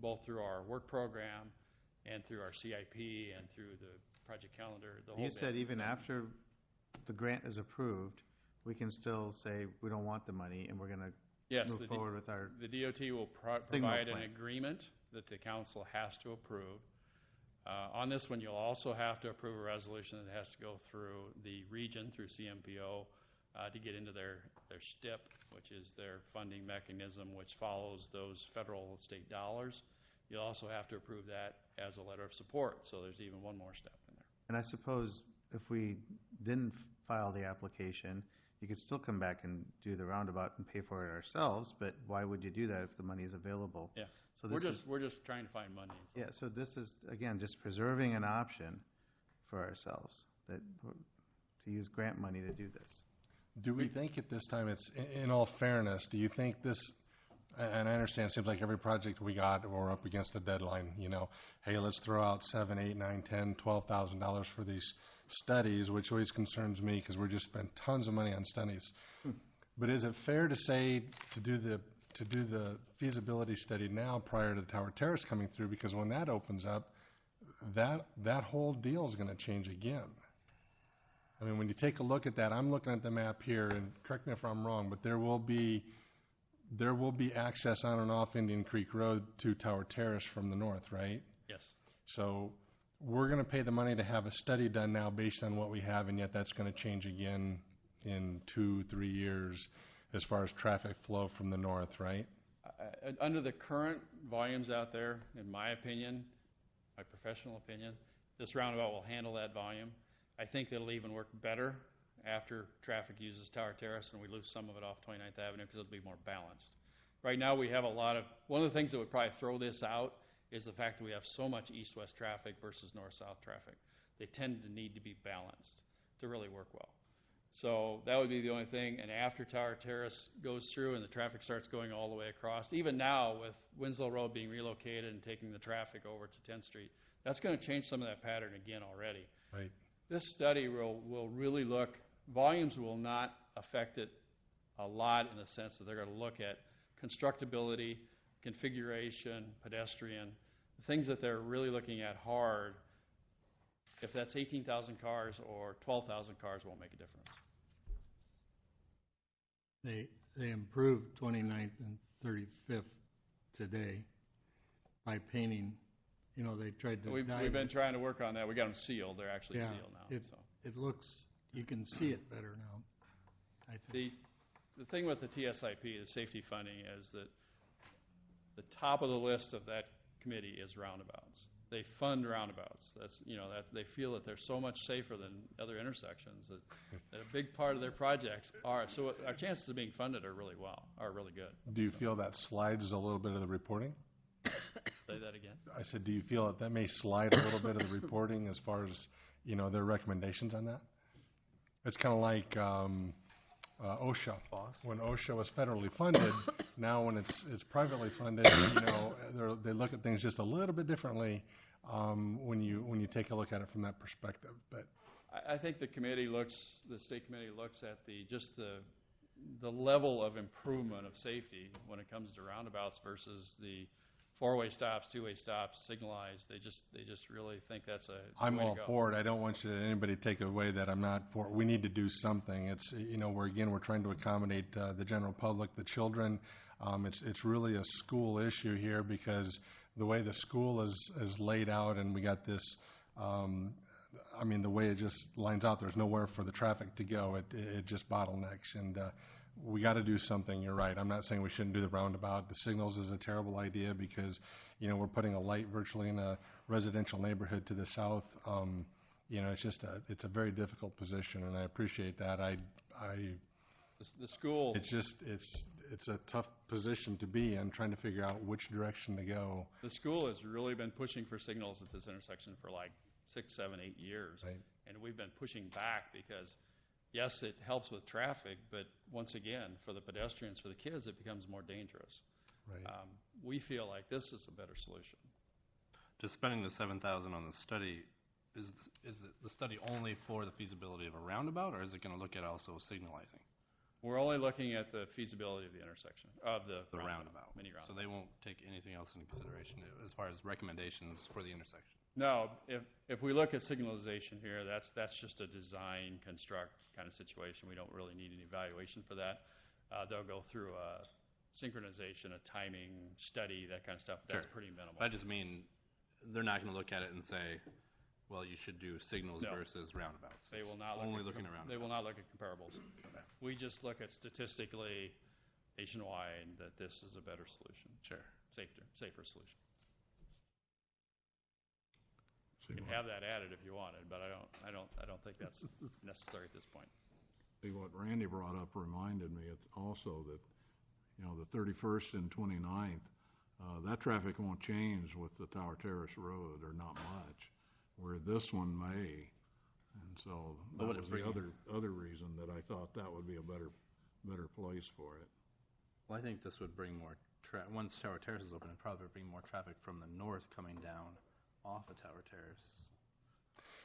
both through our work program and through our CIP and through the project calendar. The whole You said bit. even after the grant is approved, we can still say we don't want the money and we're going to Yes, move forward with our the DOT will signal provide an plan. agreement that the council has to approve. On this one, you'll also have to approve a resolution that has to go through the region, through CMPO, to get into their STIP, which is their funding mechanism, which follows those federal state dollars. You'll also have to approve that as a letter of support, so there's even one more step in there. And I suppose if we didn't file the application, you could still come back and do the roundabout and pay for it ourselves, but why would you do that if the money is available? Yeah, So we're just trying to find money. Yeah, so this is, again, just preserving an option for ourselves, that, to use grant money to do this. Do we think at this time, it's, in all fairness, do you think this, and I understand it seems like every project we got, we're up against a deadline, hey, let's throw out $7,000, $8,000, $9,000, $12,000 for these studies, which always concerns me because we're just spent tons of money on studies. But is it fair to say to do the feasibility study now prior to Tower Terrace coming through? Because when that opens up, that whole deal is going to change again. I mean, when you take a look at that, I'm looking at the map here, and correct me if I'm wrong, but there will be access on and off Indian Creek Road to Tower Terrace from the north, right? Yes. So we're going to pay the money to have a study done now based on what we have, and yet that's going to change again in 2-3 years as far as traffic flow from the north, right? Under the current volumes out there, in my opinion, my professional opinion, this roundabout will handle that volume. I think it'll even work better after traffic uses Tower Terrace and we lose some of it off 29th Avenue because it'll be more balanced. Right now we have one of the things that would probably throw this out is the fact that we have so much east-west traffic versus north-south traffic. They tend to need to be balanced to really work well. So that would be the only thing. And after Tower Terrace goes through and the traffic starts going all the way across, even now with Winslow Road being relocated and taking the traffic over to 10th Street, that's going to change some of that pattern again already. Right. This study will really look, volumes will not affect it a lot in the sense that they're going to look at constructability, configuration, pedestrian, the things that they're really looking at hard. If that's 18,000 cars or 12,000 cars, won't make a difference. They improved 29th and 35th today by painting. They tried to. We've been trying to work on that. We got them sealed. They're actually sealed now. It looks, you can see it better now, I think. The thing with the TSIP, the safety funding, is that the top of the list of that committee is roundabouts. They fund roundabouts. They feel that they're so much safer than other intersections that a big part of their projects are. So our chances of being funded are really good. Do you feel that slides a little bit of the reporting? Say that again. I said, do you feel that may slide a little bit of the reporting as far as, their recommendations on that? It's kind of like OSHA. When OSHA was federally funded, now when it's privately funded, they look at things just a little bit differently when you take a look at it from that perspective. But I think the state committee looks at the level of improvement of safety when it comes to roundabouts versus the four-way stops, two-way stops, signalized. They just really think that's I'm all for it. I don't want anybody to take away that I'm not for it. We need to do something. It's we're trying to accommodate the general public, the children. It's really a school issue here because the way the school is laid out, and we got this. mean, the way it just lines out, there's nowhere for the traffic to go. It just bottlenecks, and we got to do something. You're right. I'm not saying we shouldn't do the roundabout. The signals is a terrible idea because, we're putting a light virtually in a residential neighborhood to the south. It's a very difficult position, and I appreciate that. The school, It's a tough position to be in, trying to figure out which direction to go. the school has really been pushing for signals at this intersection for like 6, 7, 8 years. Right. And we've been pushing back because, yes, it helps with traffic, but once again, for the pedestrians, for the kids, it becomes more dangerous. Right. We feel like this is a better solution. Just spending the $7,000 on the study, is the study only for the feasibility of a roundabout, or is it going to look at also signalizing? We're only looking at the feasibility of the intersection, of the roundabout. Mini roundabout. So they won't take anything else into consideration as far as recommendations for the intersection? No, if we look at signalization here, that's just a design, construct kind of situation. We don't really need an evaluation for that. They'll go through a synchronization, a timing study, that kind of stuff. That's Sure. pretty minimal. I just mean, they're not going to look at it and say, well, you should do signals No. versus roundabouts. They will not Only look at looking at roundabouts. They will not look at comparables. We just look at statistically nationwide that this is a better solution, Sure. safer solution. See You can what- have that added if you wanted, but I don't think that's necessary at this point. See, what Randy brought up reminded me, it's also that, the 31st and 29th, that traffic won't change with the Tower Terrace Road, or not much, where this one may. And so that would it was the bring- other reason that I thought that would be a better place for it. Well, I think this would bring more, once Tower Terrace is open, it'd probably bring more traffic from the north coming down off of Tower Terrace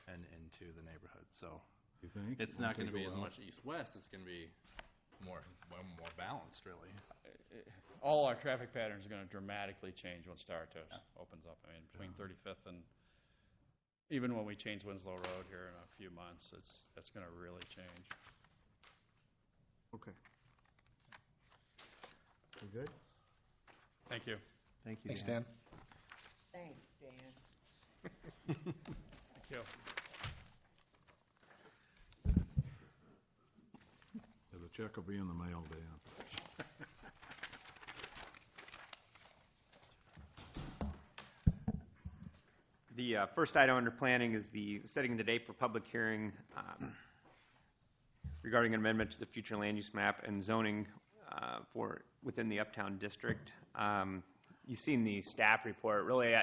and into the neighborhood. So You think? it's not going to be as out? much east-west. It's going to be more balanced, really. All our traffic patterns are going to dramatically change once Tower Terrace opens up. I mean, between 35th and even when we change Winslow Road here in a few months, that's going to really change. Okay. We good? Thank you. Thank you, Thanks, Dan. Dan. Thanks, Dan. Thank you. Yeah, the check will be in the mail, Dan. The first item under planning is the setting the date for public hearing regarding an amendment to the future land use map and zoning for within the Uptown District. You've seen the staff report. Really,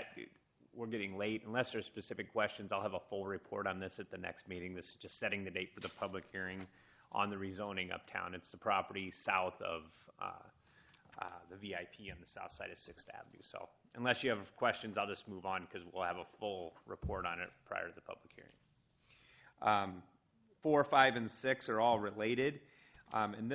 we're getting late. Unless there's specific questions, I'll have a full report on this at the next meeting. This is just setting the date for the public hearing on the rezoning Uptown. It's the property south of the VIP on the south side of 6th Avenue. So unless you have questions, I'll just move on because we'll have a full report on it prior to the public hearing. 4, 5, and 6 are all related. And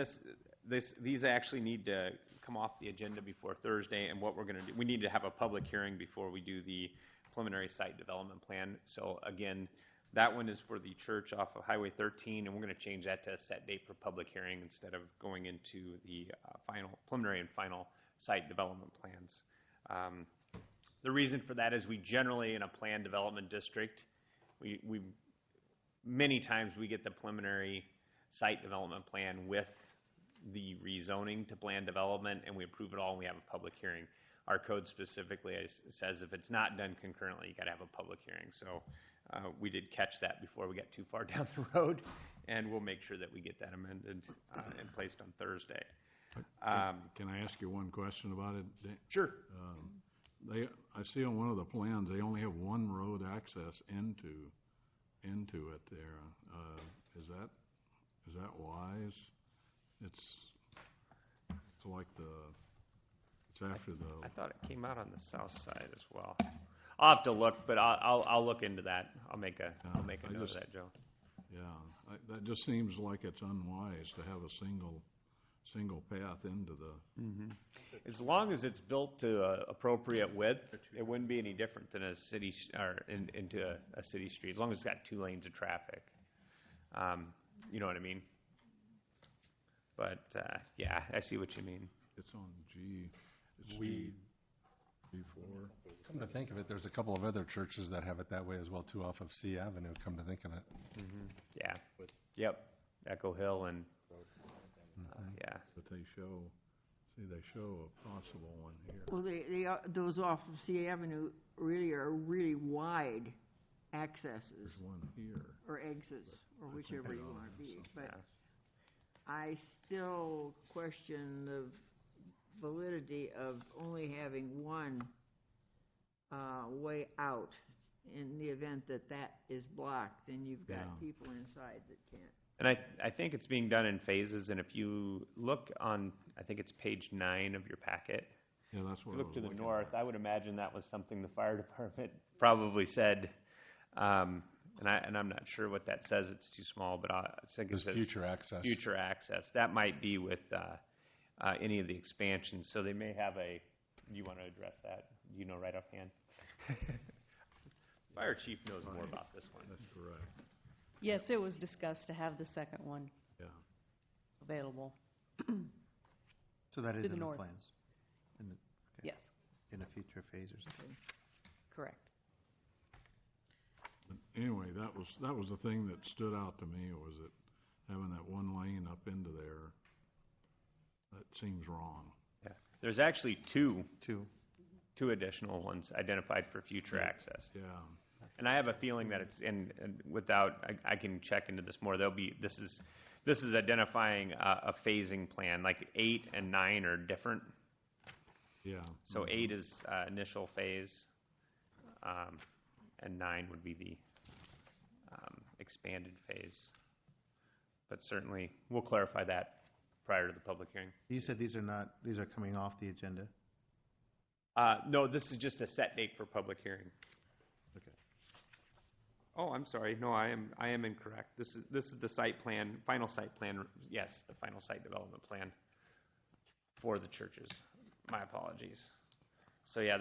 these actually need to come off the agenda before Thursday. And what we're going to do, we need to have a public hearing before we do the preliminary site development plan. So again, that one is for the church off of Highway 13, and we're going to change that to a set date for public hearing instead of going into the preliminary and final site development plans. The reason for that is we generally, in a planned development district, we many times we get the preliminary site development plan with the rezoning to planned development, and we approve it all, and we have a public hearing. Our code specifically says if it's not done concurrently, you got to have a public hearing. So we did catch that before we got too far down the road, and we'll make sure that we get that amended and placed on Thursday. Can I ask you one question about it, Dan? Sure. I see on one of the plans, they only have one road access into it there. Is that wise? It's like it's after the. I thought it came out on the south side as well. I'll have to look, but I'll look into that. I'll make a note of that, Joe. Yeah, that just seems like it's unwise to have a single path into the. Mm-hmm. As long as it's built to appropriate width, it wouldn't be any different than a city or into a city street. As long as it's got 2 lanes of traffic, you know what I mean. But yeah, I see what you mean. It's on G. It's We before. Come to think of it, there's a couple of other churches that have it that way as well too, off of C Avenue, come to think of it. Yeah, yep, Echo Hill and, yeah. But they show a possible one here. Well, those off of C Avenue really are really wide accesses There's one here. or exits, or whichever you want to be. But Yeah. I still question the validity of only having one way out in the event that that is blocked and you've got Yeah. people inside that can't. And I think it's being done in phases, and if you look on, I think it's page 9 of your packet, Yeah, that's if you what I look was to the looking north, at. I would imagine that was something the fire department probably said, and I'm not sure what that says, it's too small, but I think it It's says future access. future access. That might be with any of the expansions, so they may have do you want to address that? Do you know right offhand? Fire chief knows more about this one. That's correct, Yes, it was discussed to have the second one yeah. available. So that is To the in the north. plans, in the, Yes, in a future phase or something. correct. But anyway, that was the thing that stood out to me, was that having that one lane up into there, that seems wrong. Yeah. There's actually two Two. additional ones identified for future access. Yeah, And I have a feeling that it's and without, I can check into this more, this is identifying a phasing plan, like 8 and 9 are different. yeah. So 8 is initial phase, and 9 would be the expanded phase. But certainly, we'll clarify that prior to the public hearing. You said these are coming off the agenda? No, this is just a set date for public hearing. Okay. Oh, I'm sorry. No, I am incorrect. This is the site plan, final site plan. Yes, the final site development plan for the churches. My apologies. So yeah,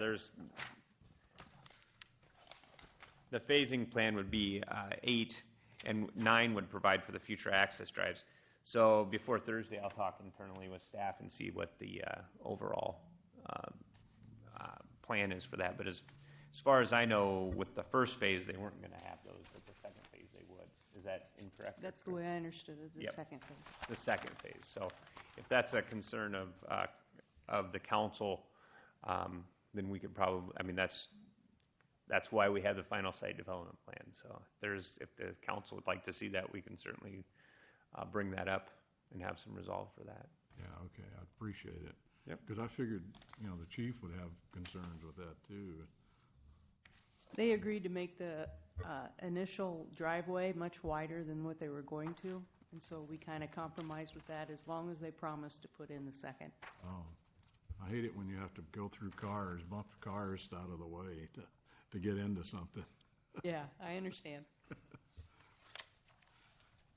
the phasing plan would be 8, and 9 would provide for the future access drives. So before Thursday, I'll talk internally with staff and see what the overall plan is for that. But as far as I know, with the first phase, they weren't going to have those, but the second phase they would. Is that incorrect? That's the way I understood it, the Yep. second phase. The second phase. So if that's a concern of the council, then we could probably, I mean, that's why we have the final site development plan. So if the council would like to see that, we can certainly bring that up and have some resolve for that. Yeah, okay, I appreciate it. Yep. Because I figured, the chief would have concerns with that too. They agreed to make the initial driveway much wider than what they were going to, and so we kind of compromised with that as long as they promised to put in the second. Oh, I hate it when you have to go through cars, bump cars out of the way to get into something. Yeah, I understand.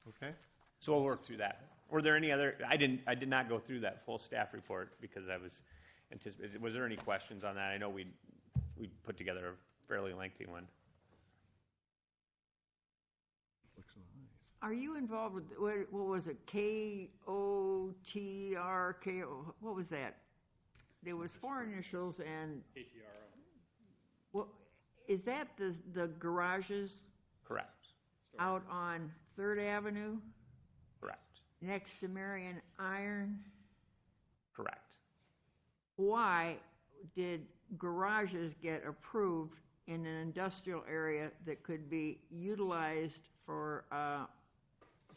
Okay. So we'll work through that. Were there any other, I did not go through that full staff report because I was anticipating, was there any questions on that? I know we put together a fairly lengthy one. Looks nice. Are you involved with, what was it, KOTR, what was that? There was 4 initials and, what, is that the garages Correct. out on 3rd Avenue Correct. next to Marion Iron? Correct. Why did garages get approved in an industrial area that could be utilized for,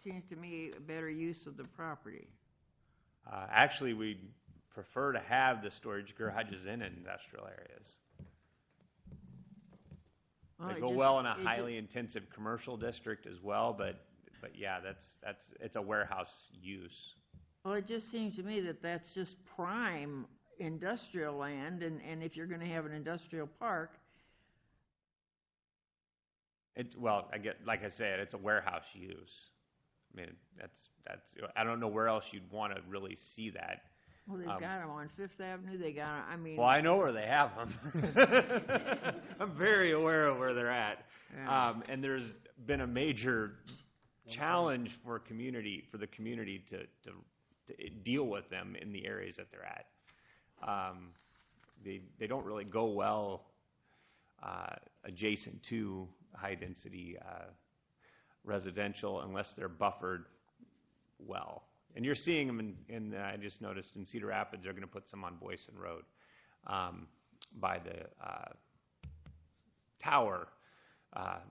seems to me, a better use of the property? Actually, we prefer to have the storage garages in industrial areas. They go well in a highly intensive commercial district as well, but yeah, it's a warehouse use. Well, it just seems to me that that's just prime industrial land, and if you're gonna have an industrial park, Well, like I said, it's a warehouse use. I mean, that's, I don't know where else you'd want to really see that. well, they've got them on Fifth Avenue, they got, I mean. Well, I know where they have them. I'm very aware of where they're at. Yeah. And there's been a major challenge for the community to deal with them in the areas that they're at. they don't really go well adjacent to high-density residential unless they're buffered well. And you're seeing them I just noticed in Cedar Rapids, they're going to put some on Boyson Road by the tower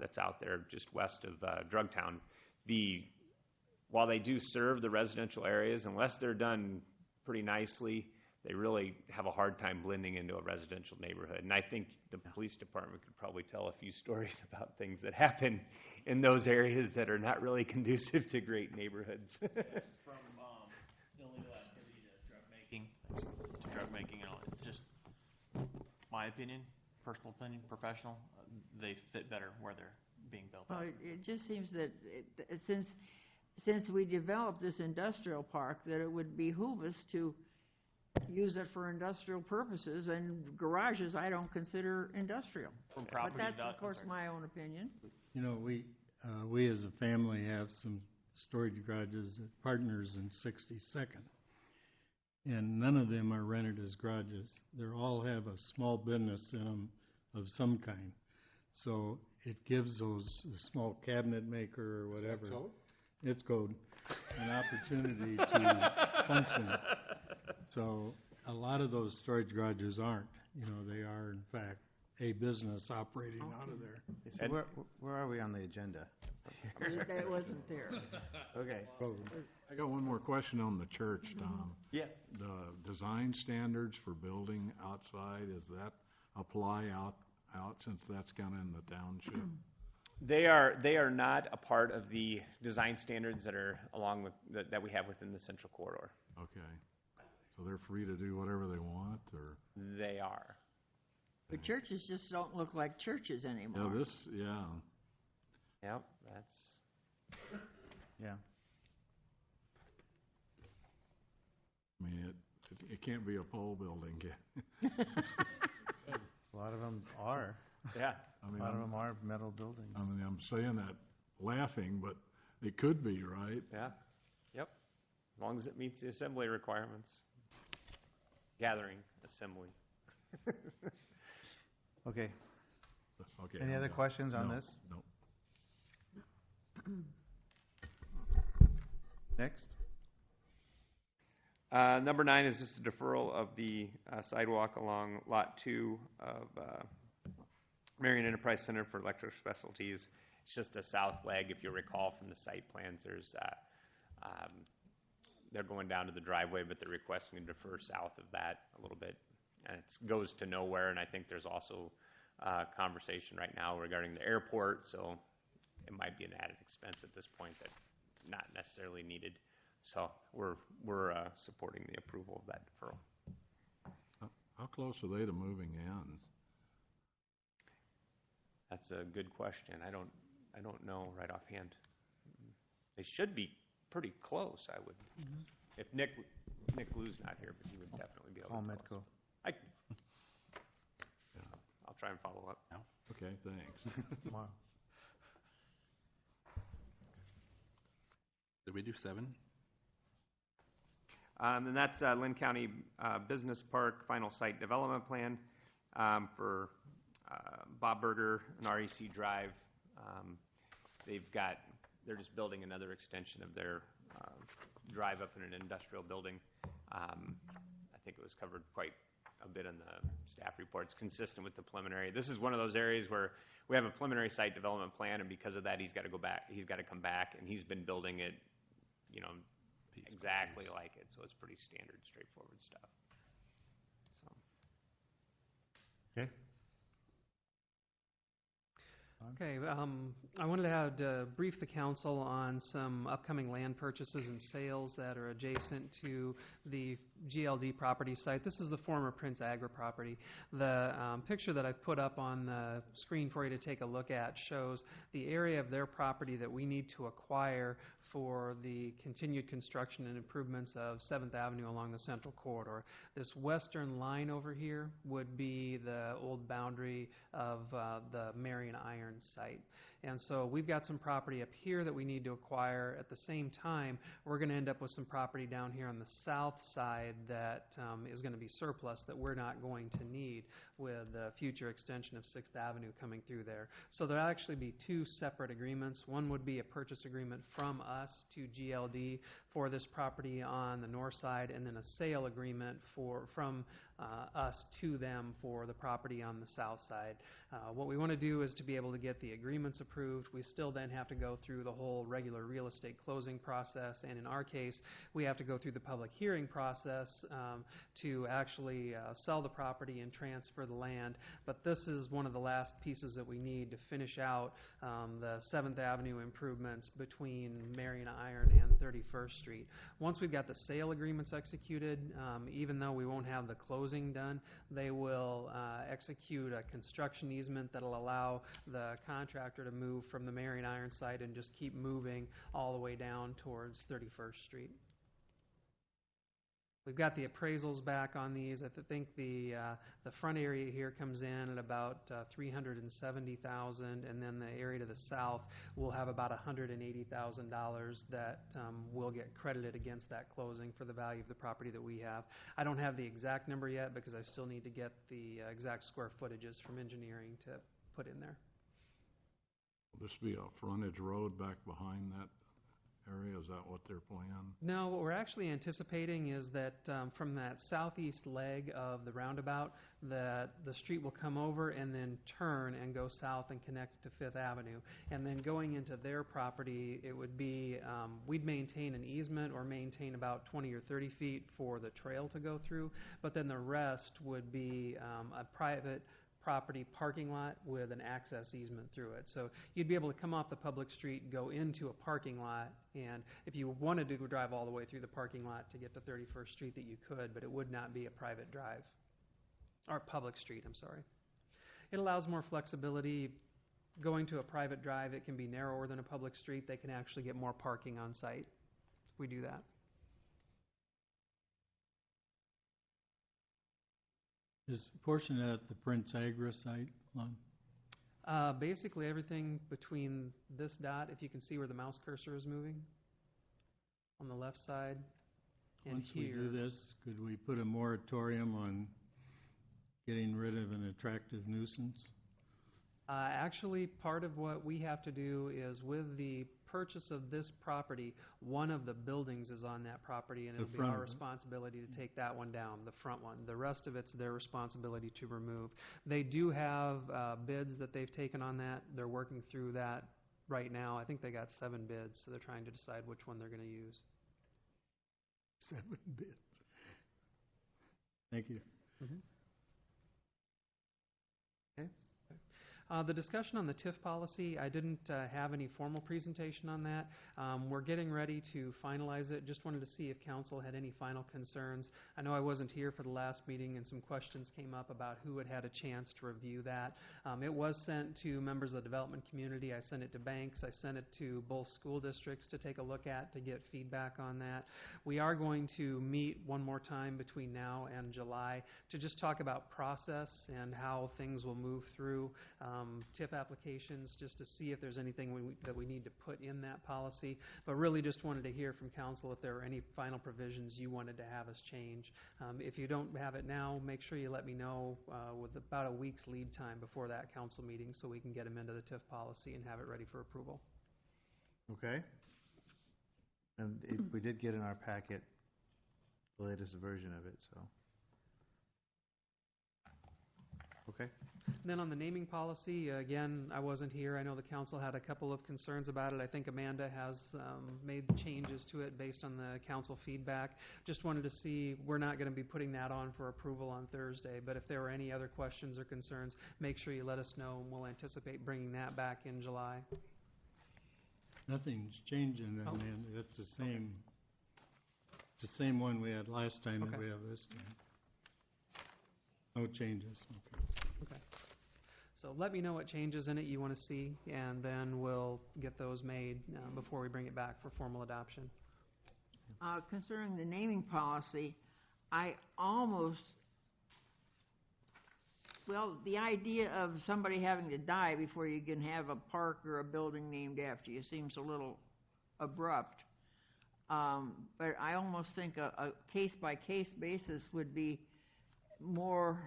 that's out there just west of Drugtown. While they do serve the residential areas, unless they're done pretty nicely, they really have a hard time blending into a residential neighborhood. And I think the police department could probably tell a few stories about things that happen in those areas that are not really conducive to great neighborhoods. From illegal activity to drug making, it's just my opinion, personal opinion, professional. They fit better where they're being built. Well, it just seems that since we developed this industrial park, that it would behoove us to use it for industrial purposes, and garages I don't consider industrial. But that's, of course, my own opinion. You know, we as a family have some storage garages at Partners in 62nd, and none of them are rented as garages. They all have a small business in them of some kind. So it gives those the small cabinet maker or whatever. Is that code? It's code, an opportunity to function. So a lot of those storage garages aren't. You know, they are in fact a business operating out of there. So where are we on the agenda? That wasn't there. Okay. I got one more question on the church, Tom. Yes. The design standards for building outside, does that apply out since that's kind of in the township? They are not a part of the design standards that are along with that we have within the central corridor. Okay. So they're free to do whatever they want, or? They are. But churches just don't look like churches anymore. Yeah. Yep, that's. Yeah. I mean, it can't be a pole building, can it? A lot of them are. Yeah. I mean, A lot of them are metal buildings. I mean, I'm saying that laughing, but it could be, right? Yeah. Yep. As long as it meets the assembly requirements. Gathering assembly. Okay. Okay. Any I'm other done. questions on No, this? No. Next. Number 9 is just a deferral of the sidewalk along Lot 2 of Marion Enterprise Center for Electric Specialties. It's just a south leg. If you recall from the site plans, they're going down to the driveway, but they're requesting to defer south of that a little bit. And it goes to nowhere, and I think there's also conversation right now regarding the airport, so it might be an added expense at this point that's not necessarily needed. So we're supporting the approval of that deferral. How close are they to moving in? That's a good question. I don't know right offhand. They should be pretty close, I would. If Nick Lou's not here, but he would definitely be able Call to. Medco. I'll try and follow up. Okay, thanks. Tomorrow. Did we do 7? And that's Lynn County Business Park Final Site Development Plan for Bob Berger and REC Drive. They're just building another extension of their drive up in an industrial building. I think it was covered quite a bit in the staff report. It's consistent with the preliminary. This is one of those areas where we have a preliminary site development plan, and because of that, he's got to go back. He's got to come back, and he's been building it, exactly like it. So it's pretty standard, straightforward stuff. So. Okay. Okay, I wanted to brief the council on some upcoming land purchases and sales that are adjacent to the GLD property site. This is the former Prince Agra property. The picture that I've put up on the screen for you to take a look at shows the area of their property that we need to acquire for the continued construction and improvements of 7th Avenue along the central corridor. This western line over here would be the old boundary of the Marion Iron Iron site. And so we've got some property up here that we need to acquire. At the same time, we're going to end up with some property down here on the south side that is going to be surplus that we're not going to need with the future extension of 6th Avenue coming through there. So there'll actually be two separate agreements. One would be a purchase agreement from us to GLD for this property on the north side, and then a sale agreement from us to them for the property on the south side. What we want to do is to be able to get the agreements approved. We still then have to go through the whole regular real estate closing process, and in our case, we have to go through the public hearing process to actually sell the property and transfer the land. But this is one of the last pieces that we need to finish out the 7th Avenue improvements between Marion Iron and 31st Street. Once we've got the sale agreements executed, even though we won't have the closing done, they will execute a construction easement that'll allow the contractor to move from the Marion Iron site and just keep moving all the way down towards 31st Street. We've got the appraisals back on these. I think the front area here comes in at about $370,000, and then the area to the south will have about $180,000 that will get credited against that closing for the value of the property that we have. I don't have the exact number yet because I still need to get the exact square footages from engineering to put in there. Will this be a frontage road back behind that area? Is that what they're planning? No, what we're actually anticipating is that from that southeast leg of the roundabout, that the street will come over and then turn and go south and connect to 5th Avenue. And then going into their property, it would be, we'd maintain an easement or maintain about 20 or 30 feet for the trail to go through, but then the rest would be a private property parking lot with an access easement through it. So you'd be able to come off the public street, go into a parking lot, and if you wanted to drive all the way through the parking lot to get to 31st Street, that you could, but it would not be a private drive. Or public street, I'm sorry. It allows more flexibility. Going to a private drive, it can be narrower than a public street. They can actually get more parking on site if we do that. Is a portion at the Prince Agra site, Lon? Basically everything between this dot, if you can see where the mouse cursor is moving, on the left side, and Once here. we do this, could we put a moratorium on getting rid of an attractive nuisance? Actually, part of what we have to do is with the purchase of this property, one of the buildings is on that property, and it'll be our responsibility to take that one down, the front one. The rest of it's their responsibility to remove. They do have bids that they've taken on that. They're working through that right now. I think they got 7 bids, so they're trying to decide which one they're going to use. 7 bids. Thank you. Mm-hmm. Okay. The discussion on the TIF policy, I didn't have any formal presentation on that. We're getting ready to finalize it. Just wanted to see if council had any final concerns. I know I wasn't here for the last meeting, and some questions came up about who had had a chance to review that. It was sent to members of the development community. I sent it to banks. I sent it to both school districts to take a look at to get feedback on that. We are going to meet one more time between now and July to just talk about process and how things will move through TIF applications, just to see if there's anything that we need to put in that policy. But really just wanted to hear from council if there were any final provisions you wanted to have us change. If you don't have it now, make sure you let me know with about a week's lead time before that council meeting so we can get them into the TIF policy and have it ready for approval. Okay. And we did get in our packet the latest version of it, so. Okay. And then on the naming policy, again, I wasn't here. I know the council had a couple of concerns about it. I think Amanda has made changes to it based on the council feedback. Just wanted to see, we're not going to be putting that on for approval on Thursday, but if there were any other questions or concerns, make sure you let us know, and we'll anticipate bringing that back in July. Nothing's changing, and then it's the same. It's the same one we had last time that we have this time. No changes. Okay. So let me know what changes in it you want to see, and then we'll get those made before we bring it back for formal adoption. Concerning the naming policy, I almost Well, the idea of somebody having to die before you can have a park or a building named after you seems a little abrupt. But I almost think a case-by-case basis would be more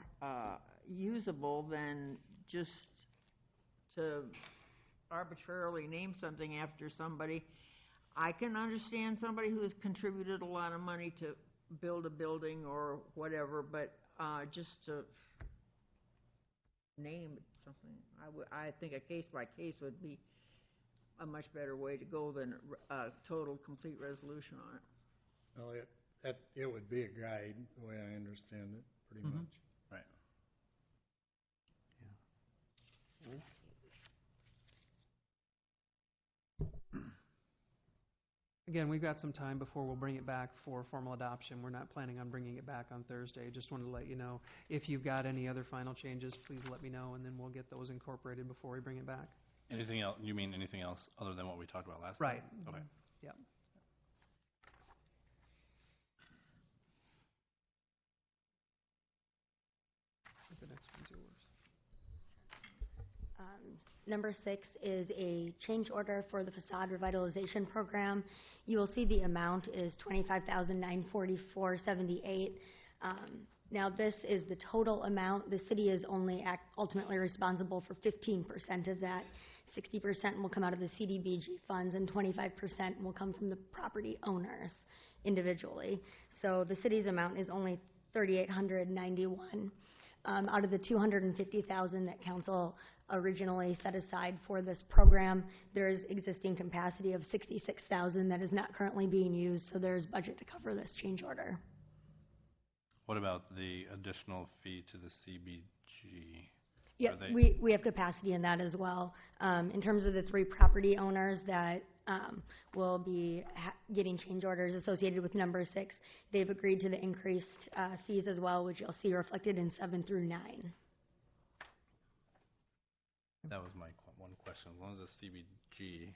usable than just to arbitrarily name something after somebody. I can understand somebody who has contributed a lot of money to build a building or whatever, but just to name something, I think a case-by-case would be a much better way to go than a total, complete resolution on it. Well, it would be a guide, the way I understand it, pretty much. Right. Again, we've got some time before we'll bring it back for formal adoption. We're not planning on bringing it back on Thursday. Just wanted to let you know. If you've got any other final changes, please let me know, and then we'll get those incorporated before we bring it back. Anything else, you mean anything else other than what we talked about last time? Right. Okay. Yep. The next one's yours. Number 6 is a change order for the facade revitalization program. You will see the amount is $25,944.78. Now, this is the total amount. The city is only ultimately responsible for 15% of that. 60% will come out of the CDBG funds, and 25% will come from the property owners individually. So the city's amount is only $3,891. Out of the $250,000 that council originally set aside for this program, there is existing capacity of $66,000 that is not currently being used, so there is budget to cover this change order. What about the additional fee to the CBG? Yeah, we have capacity in that as well. In terms of the 3 property owners that will be getting change orders associated with number 6, they've agreed to the increased fees as well, which you'll see reflected in 7 through 9. That was my one question. As long as the CBG,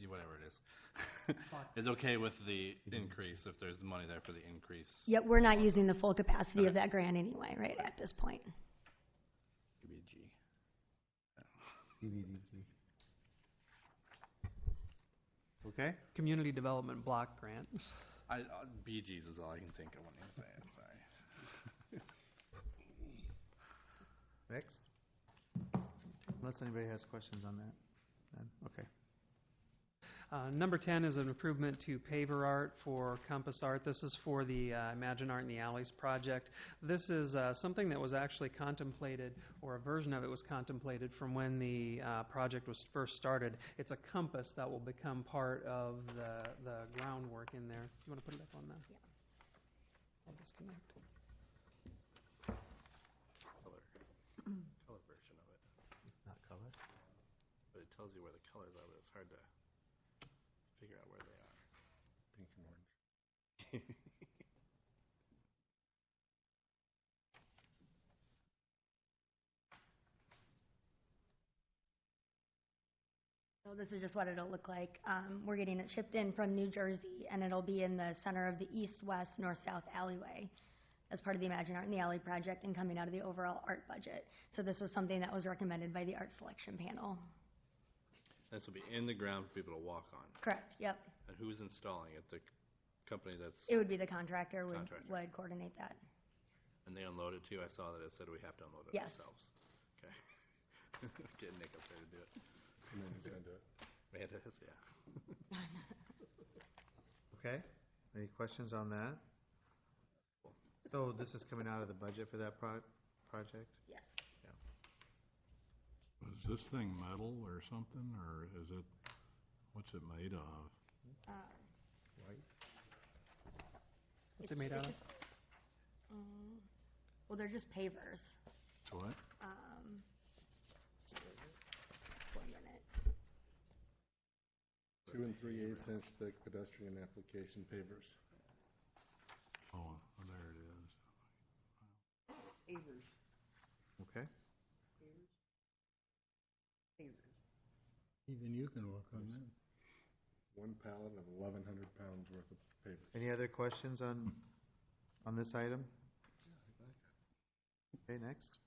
whatever it is, is okay with the increase, if there's money there for the increase. Yep, we're not using the full capacity of that grant anyway, right at this point. CBG. CBDG. Okay? Community Development Block Grant. BGs is all I can think of when you say it, sorry. Next. Unless anybody has questions on that, then, okay. Number 10 is an improvement to paver art for Compass Art. This is for the Imagine Art in the Alleys project. This is something that was actually contemplated, or a version of it was contemplated from when the project was first started. It's a compass that will become part of the groundwork in there. You want to put it up on that? Yeah. I'll disconnect. Color version of it. It's not color. But it tells you where the colors are, but it's hard to figure out where they are. Pink and orange. So this is just what it'll look like. We're getting it shipped in from New Jersey, and it'll be in the center of the east-west, north-south alleyway as part of the Imagine Art in the Alley project and coming out of the overall art budget. So this was something that was recommended by the art selection panel. This will be in the ground for people to walk on. Correct, yep. And who's installing it? The company that's... It would be the contractor would coordinate that. And they unload it too? I saw that it said we have to unload it ourselves. Okay. Getting Nick up there to do it. And then he's going to do it. Man, it is, yeah. Okay, any questions on that? So this is coming out of the budget for that project? Yes. Yeah. Is this thing metal or something, or is it, what's it made of? White? What's it made out of? Well, they're just pavers. It's what? Just 1 minute. 2 3/8 inch thick pedestrian application pavers. Oh, there it is. Pavers. Okay. Pavers. Even you can work on that. 1 pallet of 1,100 pounds worth of pavers. Any other questions on this item? Okay, next.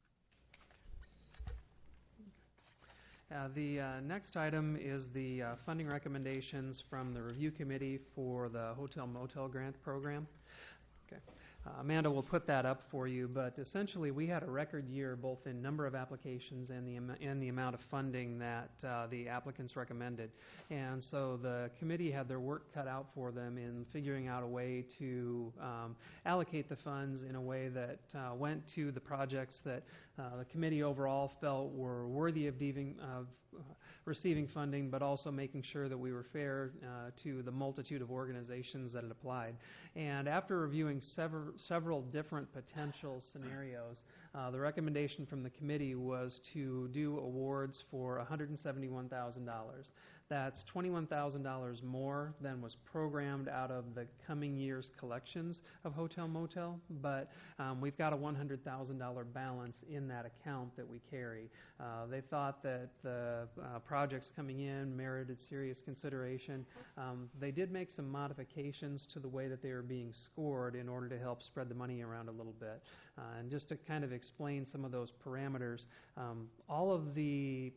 The next item is the funding recommendations from the review committee for the hotel motel grant program. Okay. Amanda will put that up for you, but essentially we had a record year both in number of applications and the amount of funding that the applicants recommended. And so the committee had their work cut out for them in figuring out a way to allocate the funds in a way that went to the projects that the committee overall felt were worthy of receiving funding, but also making sure that we were fair to the multitude of organizations that it applied. And after reviewing several different potential scenarios, the recommendation from the committee was to do awards for $171,000. That's $21,000 more than was programmed out of the coming year's collections of hotel motel, but we've got a $100,000 balance in that account that we carry. They thought that the projects coming in merited serious consideration. They did make some modifications to the way that they were being scored in order to help spread the money around a little bit. And just to kind of explain some of those parameters, all of the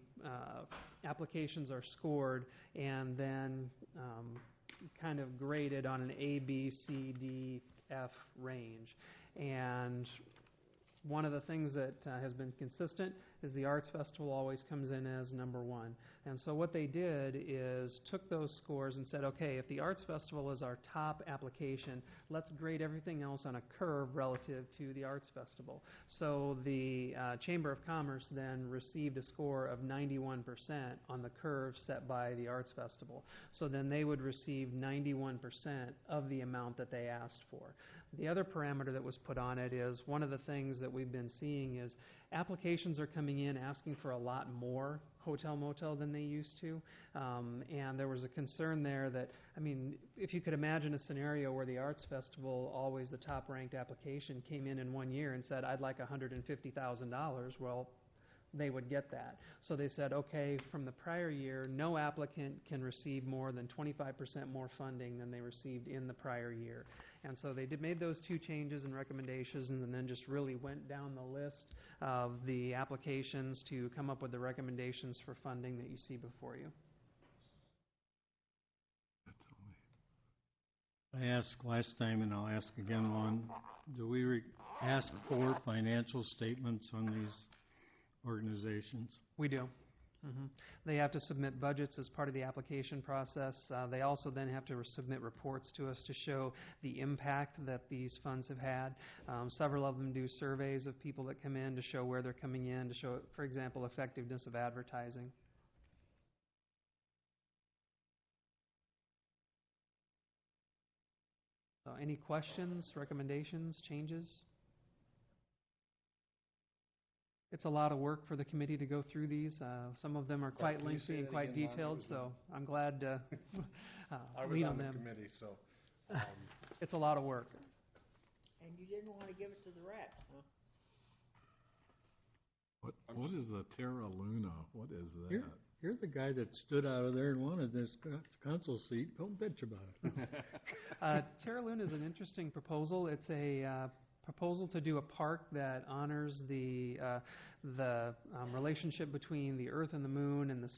applications are scored and then kind of graded on an A, B, C, D, F range. And one of the things that has been consistent is the Arts Festival always comes in as number one. And so what they did is took those scores and said, okay, if the Arts Festival is our top application, let's grade everything else on a curve relative to the Arts Festival. So the Chamber of Commerce then received a score of 91% on the curve set by the Arts Festival. So then they would receive 91% of the amount that they asked for. The other parameter that was put on it is one of the things that we've been seeing is applications are coming in asking for a lot more hotel motel than they used to. And there was a concern there that, I mean, if you could imagine a scenario where the Arts Festival, always the top ranked application, came in 1 year and said, I'd like $150,000, well, they would get that. So they said, okay, from the prior year, no applicant can receive more than 25% more funding than they received in the prior year. And so they made those two changes and recommendations and then just really went down the list of the applications to come up with the recommendations for funding that you see before you. I asked last time, and I'll ask again, Lon, do we ask for financial statements on these organizations? We do. They have to submit budgets as part of the application process. They also then have to submit reports to us to show the impact that these funds have had. Several of them do surveys of people that come in to show where they're coming in, to show, for example, effectiveness of advertising. So any questions, recommendations, changes? It's a lot of work for the committee to go through these. Some of them are quite Can you say lengthy and that quite again, Lon? detailed, so I'm glad to I was lean on on the them. committee, so. It's a lot of work. And you didn't want to give it to the rats, huh? What is the Terra Luna? What is that? You're the guy that stood out of there and wanted this council seat. Don't bitch about it. Terra Luna is an interesting proposal. It's a proposal to do a park that honors the relationship between the Earth and the Moon and the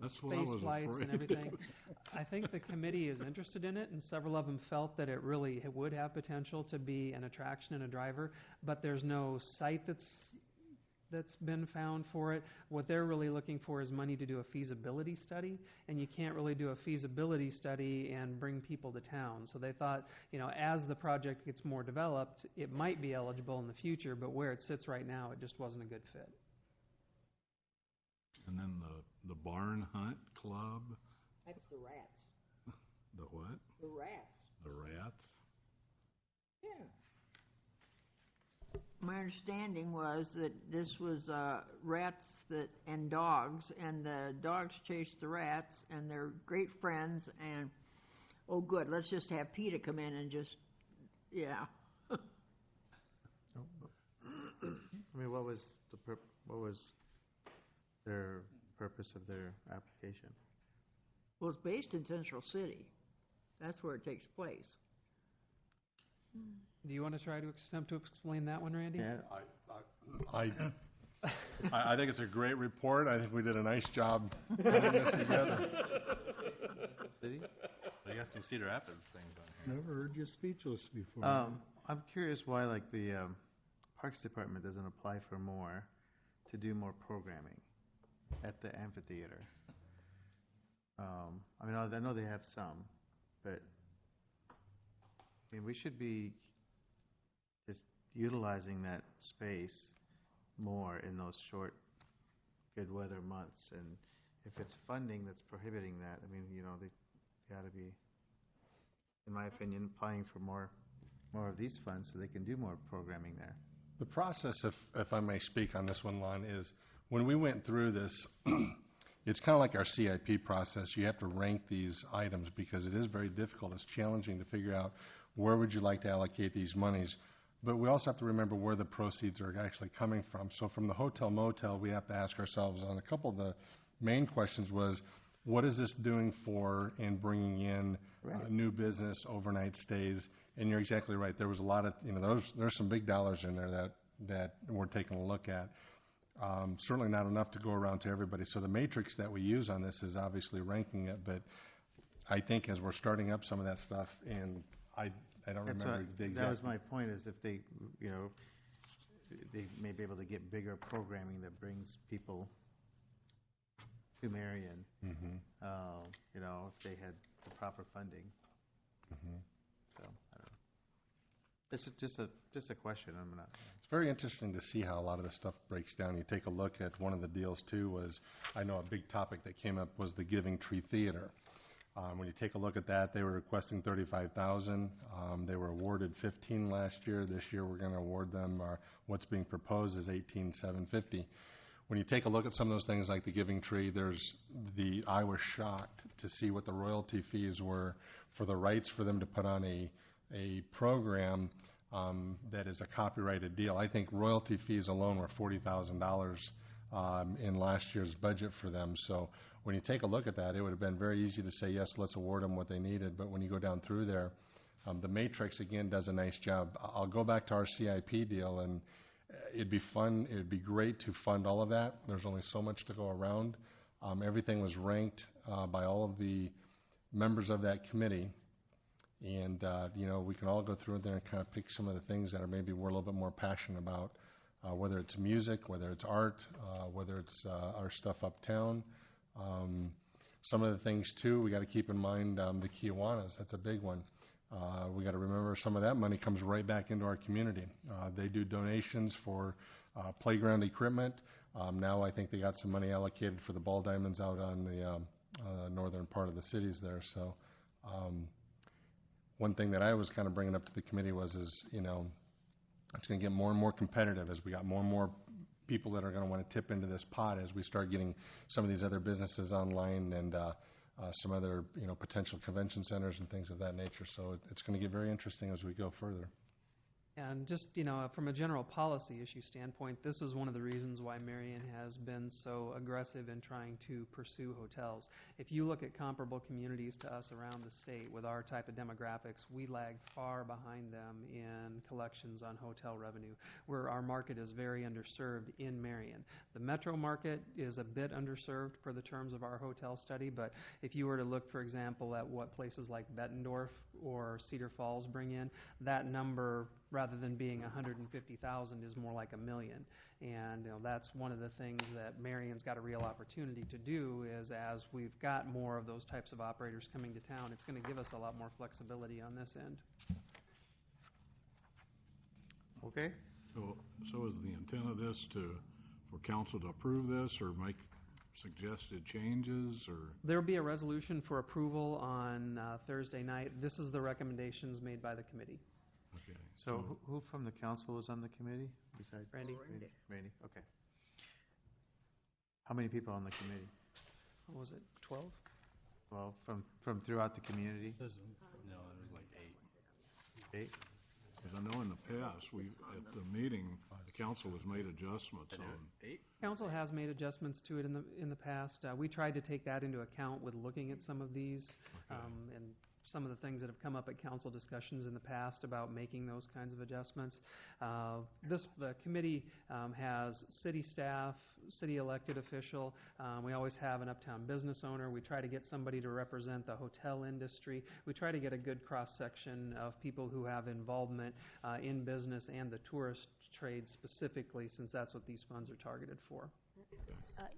space flights and everything. I think the committee is interested in it, and several of them felt that it really would have potential to be an attraction and a driver, but there's no site that's been found for it. What they're really looking for is money to do a feasibility study, and you can't really do a feasibility study and bring people to town. So they thought, as the project gets more developed, it might be eligible in the future, but where it sits right now, it just wasn't a good fit. And then the Barn Hunt Club? That's the rats. The what? The rats. The rats? Yeah. My understanding was that this was rats and dogs, and the dogs chase the rats, and they're great friends, and, oh, good, let's just have PETA come in and just, yeah. I mean, what was their purpose of their application? Well, it's based in Central City. That's where it takes place. Do you want to try to attempt to explain that one, Randy? Yeah. I think it's a great report. I think we did a nice job putting this together. City? They got some Cedar Rapids things on here. Never heard you speechless before. I'm curious why, like, the Parks Department doesn't apply for more, to do more programming at the amphitheater. I mean, I know they have some, but, I mean, we should be just utilizing that space more in those short, good weather months. And if it's funding that's prohibiting that, I mean, they gotta be, in my opinion, applying for more of these funds so they can do more programming there. The process, if I may speak on this one, Lon, is when we went through this, it's kind of like our CIP process. You have to rank these items because it is very difficult. It's challenging to figure out where would you like to allocate these monies. But we also have to remember where the proceeds are actually coming from. So from the hotel motel, we have to ask ourselves on a couple of the main questions was, what is this doing for and bringing in new business, overnight stays? And you're exactly right. There was a lot of, there's some big dollars in there that we're taking a look at. Certainly not enough to go around to everybody. So the matrix that we use on this is obviously ranking it, but I think as we're starting up some of that stuff, and I don't remember the exact. That was my point, is if they, they may be able to get bigger programming that brings people to Marion, if they had the proper funding. So, I don't know. It's just a question. It's very interesting to see how a lot of this stuff breaks down. You take a look at one of the deals, too, was, I know a big topic that came up was the Giving Tree Theater. When you take a look at that, they were requesting $35,000. They were awarded $15,000 last year. This year, we're going to award them. What's being proposed is $18,750. When you take a look at some of those things like the Giving Tree, I was shocked to see what the royalty fees were for the rights for them to put on a program that is a copyrighted deal. I think royalty fees alone were $40,000 in last year's budget for them. So when you take a look at that, it would have been very easy to say, yes, let's award them what they needed. But when you go down through there, the matrix, again, does a nice job. I'll go back to our CIP deal, and it'd be fun. It'd be great to fund all of that. There's only so much to go around. Everything was ranked by all of the members of that committee. And, we can all go through there and kind of pick some of the things that are maybe we're a little bit more passionate about, whether it's music, whether it's art, whether it's our stuff uptown. Some of the things, too, we got to keep in mind the Kiwanis. That's a big one. We got to remember some of that money comes right back into our community. They do donations for playground equipment. Now I think they got some money allocated for the ball diamonds out on the northern part of the cities there. So one thing that I was kind of bringing up to the committee it's going to get more and more competitive as we got more and more people that are going to want to tip into this pot as we start getting some of these other businesses online and some other potential convention centers and things of that nature. So it's going to get very interesting as we go further. And just, from a general policy issue standpoint, this is one of the reasons why Marion has been so aggressive in trying to pursue hotels. If you look at comparable communities to us around the state with our type of demographics, we lag far behind them in collections on hotel revenue, where our market is very underserved in Marion. The metro market is a bit underserved per the terms of our hotel study, but if you were to look, for example, at what places like Bettendorf or Cedar Falls bring in, that number, rather than being 150,000, is more like 1 million. And that's one of the things that Marion's got a real opportunity to do is as we've got more of those types of operators coming to town, it's going to give us a lot more flexibility on this end. Okay. So is the intent of this for council to approve this or make suggested changes, or? There will be a resolution for approval on Thursday night. This is the recommendations made by the committee. Okay. So who from the council was on the committee besides? Randy. Randy, okay. How many people on the committee? What was it, 12? 12 from throughout the community? No, there was like 8. 8? Because I know in the past, at the meeting, the council has made adjustments on. 8? Council has made adjustments to it in the past. We tried to take that into account with looking at some of these, and some of the things that have come up at council discussions in the past about making those kinds of adjustments. The committee has city staff, city elected official. We always have an uptown business owner. We try to get somebody to represent the hotel industry. We try to get a good cross-section of people who have involvement in business and the tourist trade specifically, since that's what these funds are targeted for.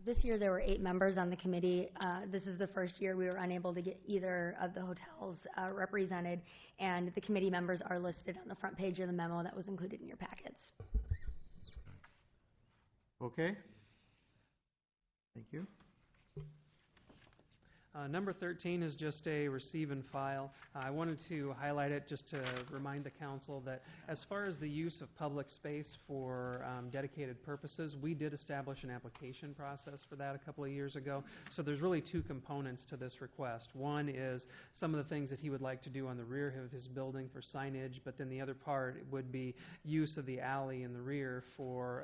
This year there were 8 members on the committee. This is the first year we were unable to get either of the hotels represented, and the committee members are listed on the front page of the memo that was included in your packets. Okay. Thank you. Number 13 is just a receive and file. I wanted to highlight it just to remind the council that as far as the use of public space for dedicated purposes, we did establish an application process for that a couple of years ago. So there's really 2 components to this request. One is some of the things that he would like to do on the rear of his building for signage, but then the other part would be use of the alley in the rear for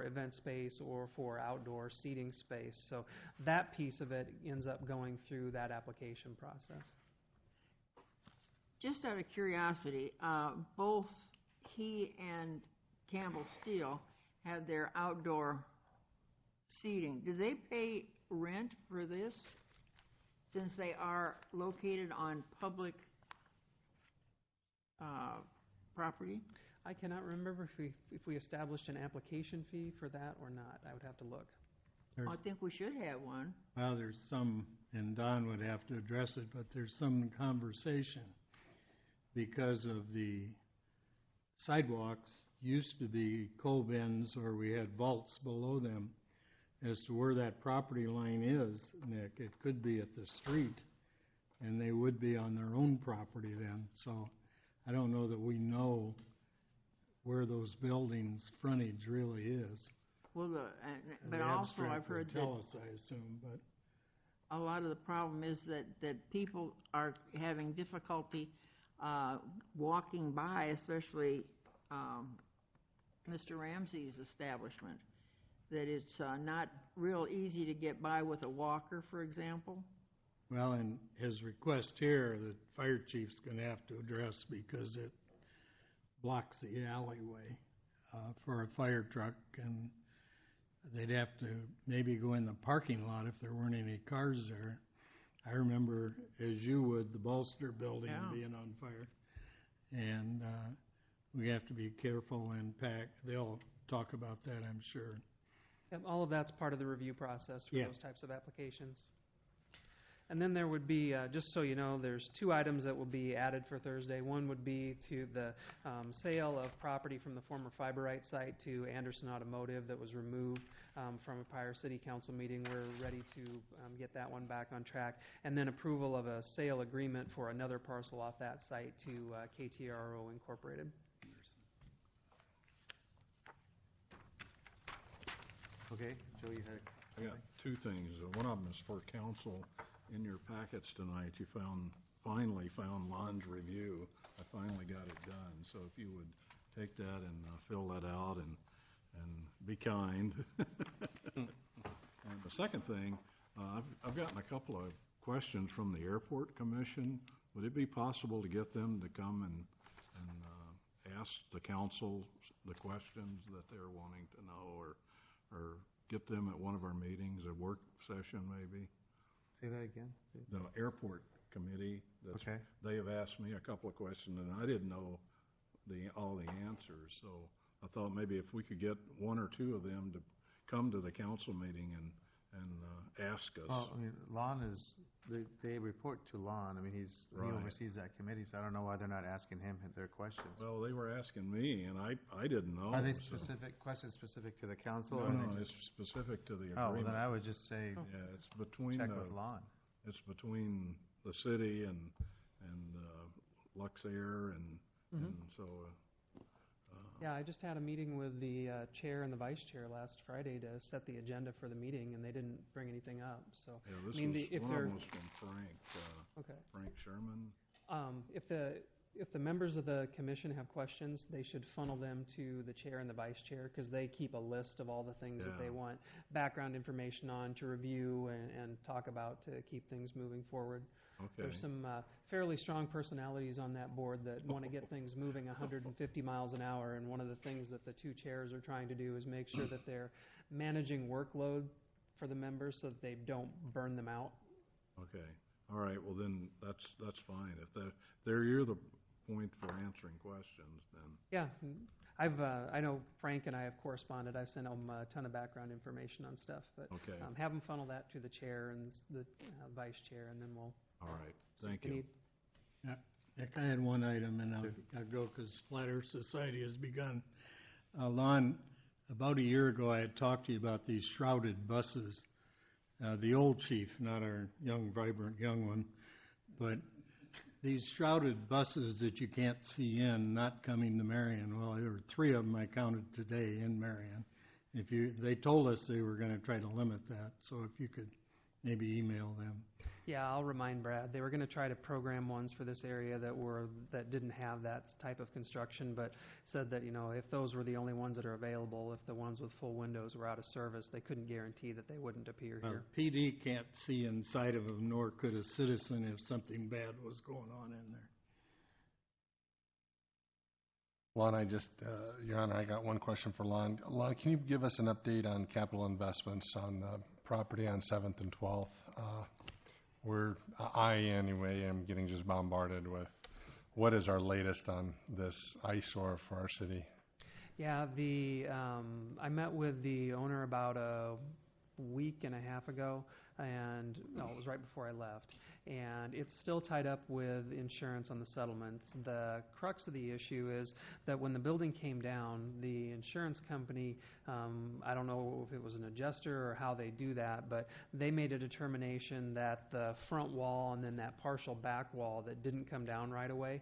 event space or for outdoor seating space. So that piece of it ends up going through that application process. Just out of curiosity, both he and Campbell Steel have their outdoor seating. Do they pay rent for this since they are located on public property? I cannot remember if we established an application fee for that or not. I would have to look. I think we should have one. Well, there's some, and Don would have to address it, but there's some conversation because of the sidewalks used to be coal bins, or we had vaults below them. As to where that property line is, Nick, it could be at the street, and they would be on their own property then. So I don't know that we know where those buildings' frontage really is. Well, but The also abstract I've heard would that tell us, I assume, but a lot of the problem is that people are having difficulty walking by, especially Mr. Ramsey's establishment, that it's not real easy to get by with a walker, for example. well, and his request here, the fire chief's gonna have to address because it blocks the alleyway for a fire truck, and they'd have to maybe go in the parking lot if there weren't any cars there. I remember, as you would, the Bolster building being on fire. And we have to be careful and pack. They'll talk about that, I'm sure. Yep, all of that's part of the review process for Yeah. those types of applications. And then there would be, just so you know, there's 2 items that will be added for Thursday. One would be to the sale of property from the former Fiberite site to Anderson Automotive that was removed from a prior city council meeting. We're ready to get that one back on track. And then approval of a sale agreement for another parcel off that site to KTRO Incorporated. Okay, Joe, you had I got 2 things. One of them is for council. In your packets tonight, you finally found Lon's review. I finally got it done. So if you would take that and fill that out and be kind. And the second thing, I've gotten a couple of questions from the Airport Commission. Would it be possible to get them to come and ask the council the questions that they're wanting to know, or get them at one of our meetings, a work session maybe? Say that again? The Airport Committee, Okay. they have asked me a couple of questions, and I didn't know all the answers. So I thought maybe if we could get 1 or 2 of them to come to the council meeting and ask us. Well, I mean, Lon is, they report to Lon. I mean, he Right. oversees that committee, so I don't know why they're not asking him their questions. Well, they were asking me, and I didn't know. Are they so- questions specific to the council? No, or are they no, just- it's specific to the Oh, well, agreement. then I would just say, Yeah, it's between check with Lon. It's between the city and Luxair, and so. Yeah, I just had a meeting with the chair and the vice chair last Friday to set the agenda for the meeting, and they didn't bring anything up, so. Yeah, this I mean, was, if one of they're- them was from Frank, Okay. Frank Sherman. If the members of the commission have questions, they should funnel them to the chair and the vice chair, because they keep a list of all the things that they Yeah. want background information on to review and talk about to keep things moving forward. Okay. There's some fairly strong personalities on that board that want to get things moving 150 miles an hour, and one of the things that the two chairs are trying to do is make sure that they're managing workload for the members so that they don't burn them out. Okay, all right, well then, that's fine. If you're the point for answering questions, then, Yeah, I know Frank and I have corresponded. I've sent him a ton of background information on stuff, but okay, have him funnel that to the chair and the vice chair, and then we'll. all right, see thank if we you. need- Nick, I had one item, and I'll go because Flat Earth Society has begun. Lon, about a year ago, I had talked to you about these shrouded buses. The old chief, not our young, vibrant young one, but these shrouded buses that you can't see in, not coming to Marion. Well, there were 3 of them I counted today in Marion. They told us they were going to try to limit that, so if you could maybe email them. Yeah, I'll remind Brad. They were going to try to program ones for this area that didn't have that type of construction, but said that, if those were the only ones that are available, if the ones with full windows were out of service, they couldn't guarantee that they wouldn't appear here. PD can't see inside of them, nor could a citizen if something bad was going on in there. Lon, Your Honor, I got one question for Lon. Lon, can you give us an update on capital investments on the property on 7th and 12th? I anyway am getting just bombarded with what is our latest on this eyesore for our city? Yeah, I met with the owner about a week and a half ago, and it was right before I left. And it's still tied up with insurance on the settlements. The crux of the issue is that when the building came down, the insurance company, I don't know if it was an adjuster or how they do that, but they made a determination that the front wall and then that partial back wall that didn't come down right away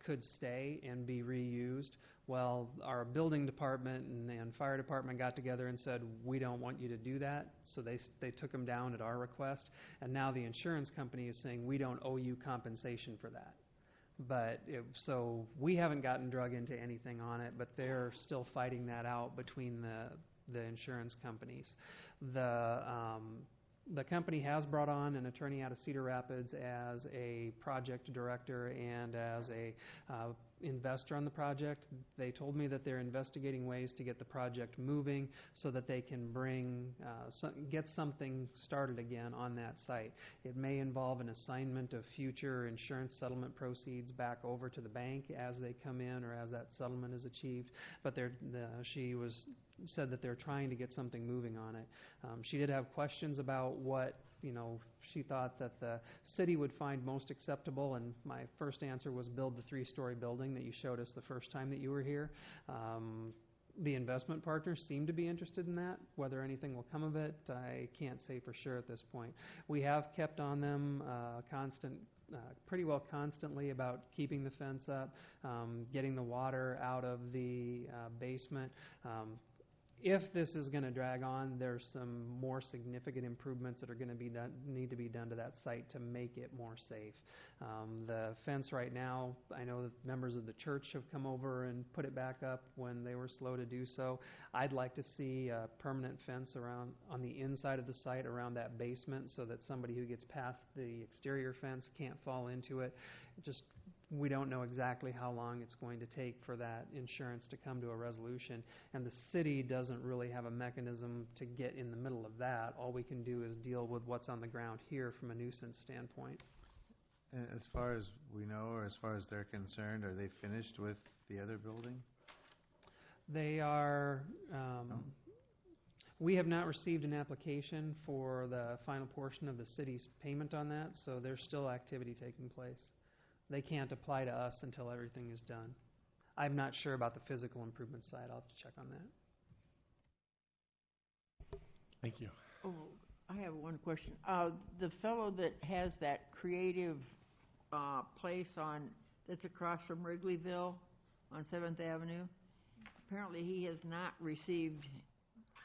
could stay and be reused. Well, our building department and fire department got together and said, we don't want you to do that. So they took them down at our request. And now the insurance company is saying, we don't owe you compensation for that. So we haven't gotten drug into anything on it, but they're still fighting that out between the insurance companies. The company has brought on an attorney out of Cedar Rapids as a project director and as a investor on the project. They told me that they're investigating ways to get the project moving so that they can get something started again on that site. It may involve an assignment of future insurance settlement proceeds back over to the bank as they come in or as that settlement is achieved. But she said that they're trying to get something moving on it. She did have questions about what she thought that the city would find most acceptable, and my first answer was build the 3-story building that you showed us the first time that you were here. The investment partners seem to be interested in that. Whether anything will come of it, I can't say for sure at this point. We have kept on them pretty well constantly about keeping the fence up, getting the water out of the basement. If this is going to drag on, there's some more significant improvements that are going to need to be done to that site to make it more safe. The fence right now, I know that members of the church have come over and put it back up when they were slow to do so. I'd like to see a permanent fence around on the inside of the site around that basement so that somebody who gets past the exterior fence can't fall into it. We don't know exactly how long it's going to take for that insurance to come to a resolution, and the city doesn't really have a mechanism to get in the middle of that. All we can do is deal with what's on the ground here from a nuisance standpoint. As far as we know, or as far as they're concerned, are they finished with the other building? They are. We have not received an application for the final portion of the city's payment on that, so there's still activity taking place. They can't apply to us until everything is done. I'm not sure about the physical improvement side. I'll have to check on that. Thank you. Oh, I have one question. The fellow that has that creative place that's across from Wrigleyville on 7th Avenue, apparently he has not received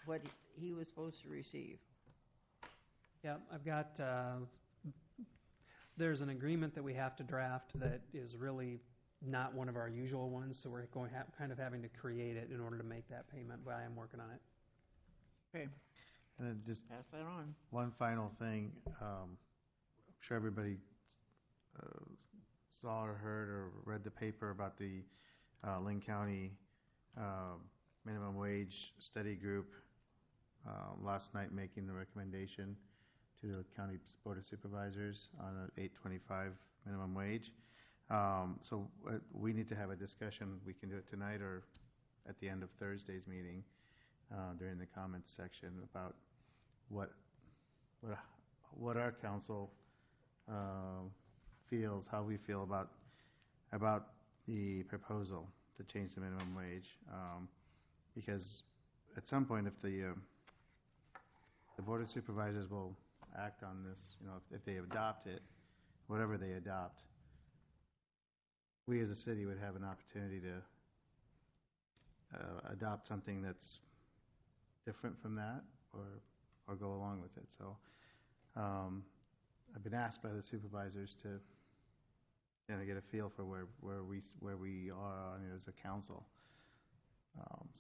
what he was supposed to receive. Yeah, I've got, there's an agreement that we have to draft that is really not one of our usual ones, so we're kind of having to create it in order to make that payment, but I am working on it. Okay. And then just pass that on. one final thing. I'm sure everybody saw or heard or read the paper about the Lynn County minimum wage study group last night making the recommendation to the county board of supervisors on an $8.25 minimum wage. So we need to have a discussion. We can do it tonight or at the end of Thursday's meeting during the comments section about what our council feels, how we feel about the proposal to change the minimum wage. Because at some point, if the Board of Supervisors will act on this, if they adopt it, whatever they adopt, we as a city would have an opportunity to adopt something that's different from that or go along with it. So I've been asked by the supervisors to get a feel for where we are on it as a council.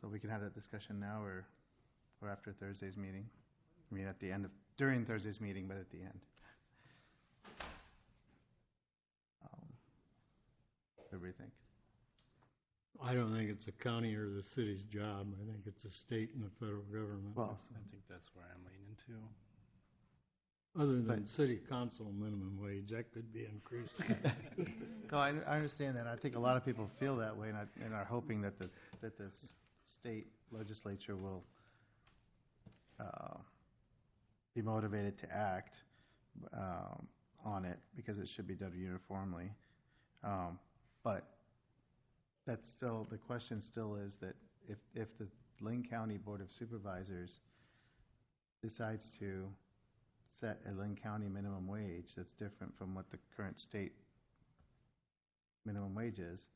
So we can have that discussion now or after Thursday's meeting. I mean, during Thursday's meeting, but at the end. What do you think? I don't think it's the county or the city's job. I think it's the state and the federal government. Well, I think that's where I'm leaning to. Other than city council minimum wage, that could be increased. No, I understand that. I think a lot of people feel that way and are hoping that the state legislature will be motivated to act on it because it should be done uniformly. But that's still, the question still is that if the Lynn County Board of Supervisors decides to set a Lynn County minimum wage that's different from what the current state minimum wage is,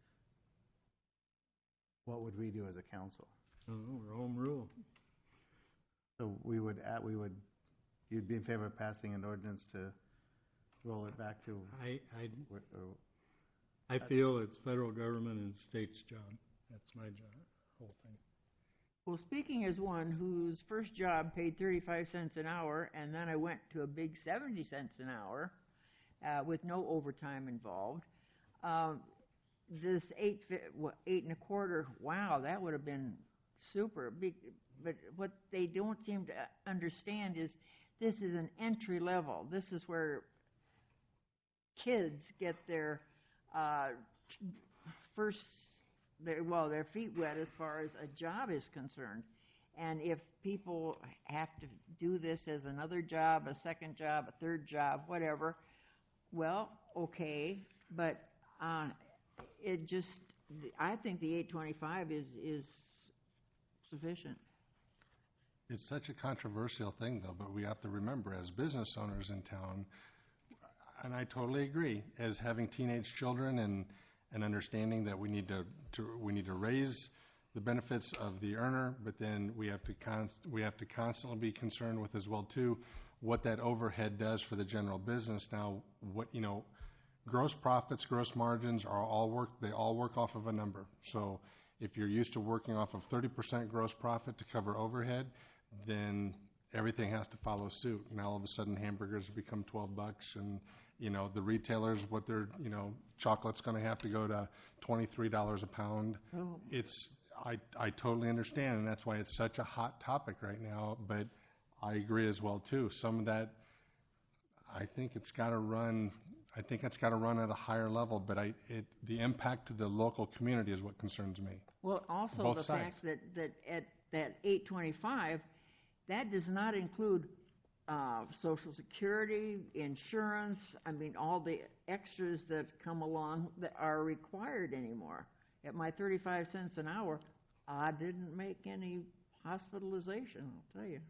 what would we do as a council? We're home rule. So you'd be in favor of passing an ordinance to roll it back to? I feel it's federal government and state's job. That's my job, whole thing. Well, speaking as one whose first job paid 35 cents an hour, and then I went to a big 70 cents an hour with no overtime involved, this 8.25, wow, that would have been super big. But what they don't seem to understand is this is an entry level. This is where kids get their their feet wet as far as a job is concerned. And if people have to do this as another job, a second job, a third job, whatever, well, okay, but I think the 8.25 is sufficient. It's such a controversial thing, though, but we have to remember, as business owners in town, and I totally agree, as having teenage children and understanding that we need to raise the benefits of the earner, but then we have to constantly be concerned with as well too what that overhead does for the general business. Now, gross profits, gross margins they all work off of a number. So if you're used to working off of 30% gross profit to cover overhead, then everything has to follow suit. Now all of a sudden hamburgers become $12 and the retailers, what their chocolate's going to have to go to $23 a pound. Oh. I totally understand, and that's why it's such a hot topic right now, but I agree as well too. Some of that, I think it's got to run at a higher level, but the impact to the local community is what concerns me. Well, also Both the sides. fact that at that 8.25, that does not include Social Security, insurance, all the extras that come along that are required anymore. At my 35 cents an hour, I didn't make any hospitalization, I'll tell you.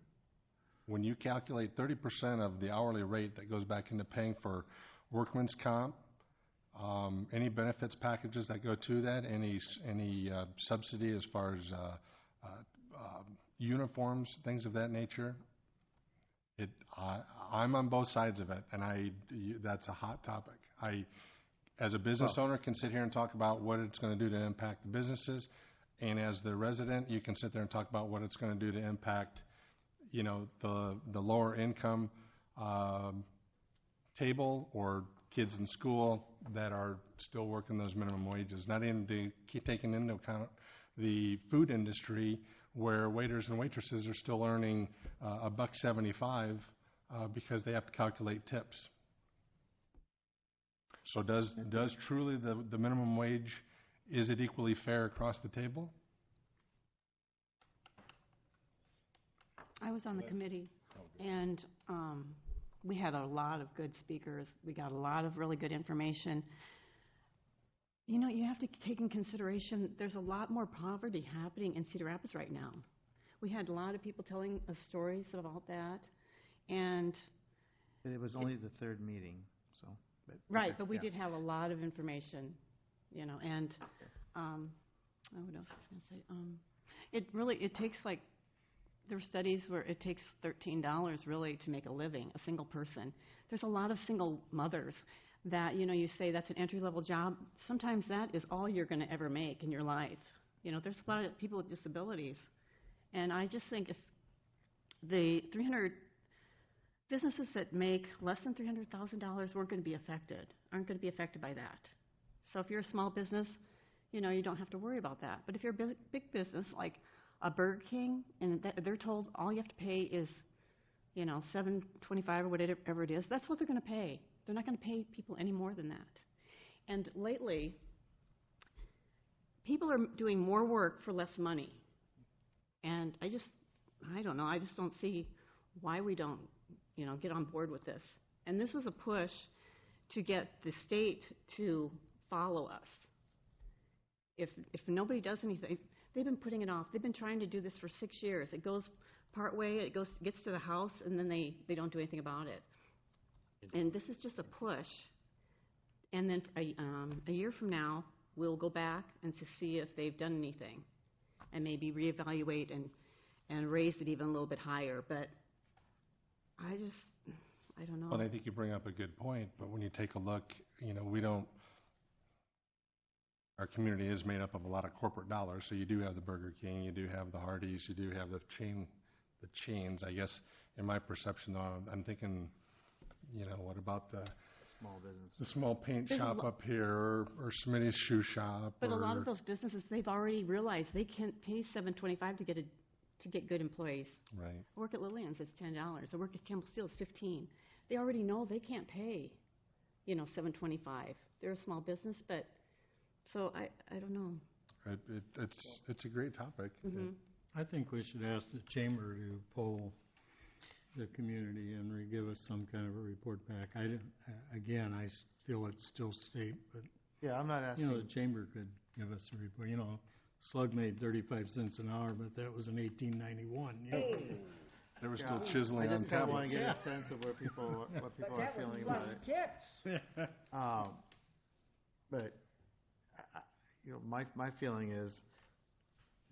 When you calculate 30% of the hourly rate that goes back into paying for workman's comp, any benefits packages that go to that, any subsidy as far as uniforms, things of that nature, I'm on both sides of it, and that's a hot topic. As a business owner, can sit here and talk about what it's going to do to impact the businesses, and as the resident, you can sit there and talk about what it's going to do to impact, the lower income table or kids in school that are still working those minimum wages, not even taking into account the food industry where waiters and waitresses are still earning $1.75 because they have to calculate tips. So does truly the minimum wage, is it equally fair across the table? I was on the committee, and we had a lot of good speakers. We got a lot of really good information. You know, you have to take in consideration there's a lot more poverty happening in Cedar Rapids right now. We had a lot of people telling us stories about that, and It was only the third meeting, so. right, but we yeah. did have a lot of information, you know, and what else was I going to say? It takes like, there are studies where it takes $13 really to make a living, a single person. There's a lot of single mothers that, you know, you say that's an entry-level job. Sometimes that is all you're going to ever make in your life. You know, there's a lot of people with disabilities. And I just think if the 300 businesses that make less than $300,000 weren't going to be affected, aren't going to be affected by that. So if you're a small business, you know, you don't have to worry about that. But if you're a big business like a Burger King, and they're told all you have to pay is, you know, $7.25 or whatever it is, that's what they're going to pay. They're not going to pay people any more than that. And lately, people are doing more work for less money. And I don't know, I just don't see why we don't, you know, get on board with this. And this was a push to get the state to follow us. If nobody does anything, they've been putting it off. They've been trying to do this for 6 years. It goes part way, gets to the House, and then they don't do anything about it. And this is just a push. And then a year from now, we'll go back and to see if they've done anything, and maybe reevaluate and raise it even a little bit higher. But I don't know. Well, I think you bring up a good point, but when you take a look, you know, our community is made up of a lot of corporate dollars, so you do have the Burger King, you do have the Hardee's, you do have the chains. I guess in my perception, I'm thinking, you know, what about the Small business. the small paint shop up here, or Smitty's shoe shop? But a lot of those businesses, they've already realized they can't pay $7.25 to get good employees. Right. I work at Lillian's, it's $10. I work at Campbell Steel, it's $15. They already know they can't pay, you know, $7.25. They're a small business, but so I don't know. It's a great topic. Mm-hmm. I think we should ask the chamber to poll the community and give us some kind of a report back. Again, I feel it's still state, but, Yeah, I'm not you asking. know, the chamber could give us a report. You know, Slug made 35 cents an hour, but that was in 1891, you know. They were Yeah, still chiseling I on just kind of want tablets. to get a sense of what people are feeling about it. But you know, my feeling is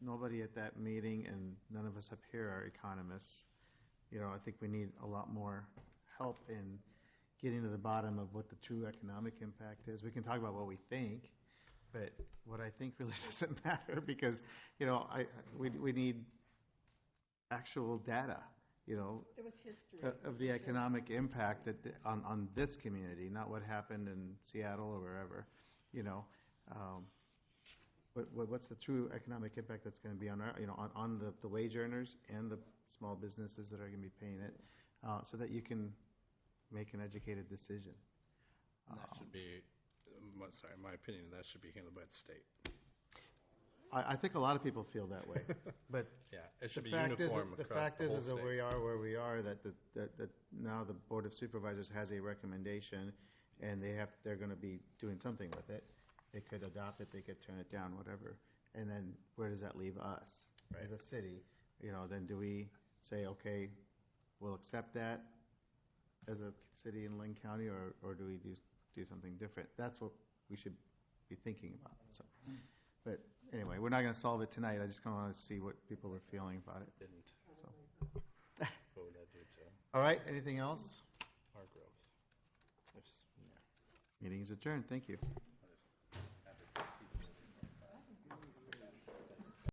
nobody at that meeting and none of us up here are economists. You know, I think we need a lot more help in getting to the bottom of what the true economic impact is. We can talk about what we think, but what I think really doesn't matter because, you know, we need actual data, you know, There was history. of the economic impact on this community, not what happened in Seattle or wherever, you know. What's the true economic impact that's going to be on our, you know, on the wage earners and the small businesses that are going to be paying it, so that you can make an educated decision. That should be, in my opinion, that should be handled by the state. I think a lot of people feel that way, but Yeah, it should the be fact uniform is, the across fact the whole is that state. we are where we are, that now the Board of Supervisors has a recommendation, and they're going to be doing something with it. They could adopt it, they could turn it down, whatever. And then where does that leave us as a city? You know, then do we say, okay, we'll accept that as a city in Lynn County, or do we do something different? That's what we should be thinking about. So, but anyway, we're not going to solve it tonight. I just kind of want to see what people are feeling about it. Didn't. So. What would that do to All right, anything else? our growth? Meeting is adjourned. Thank you.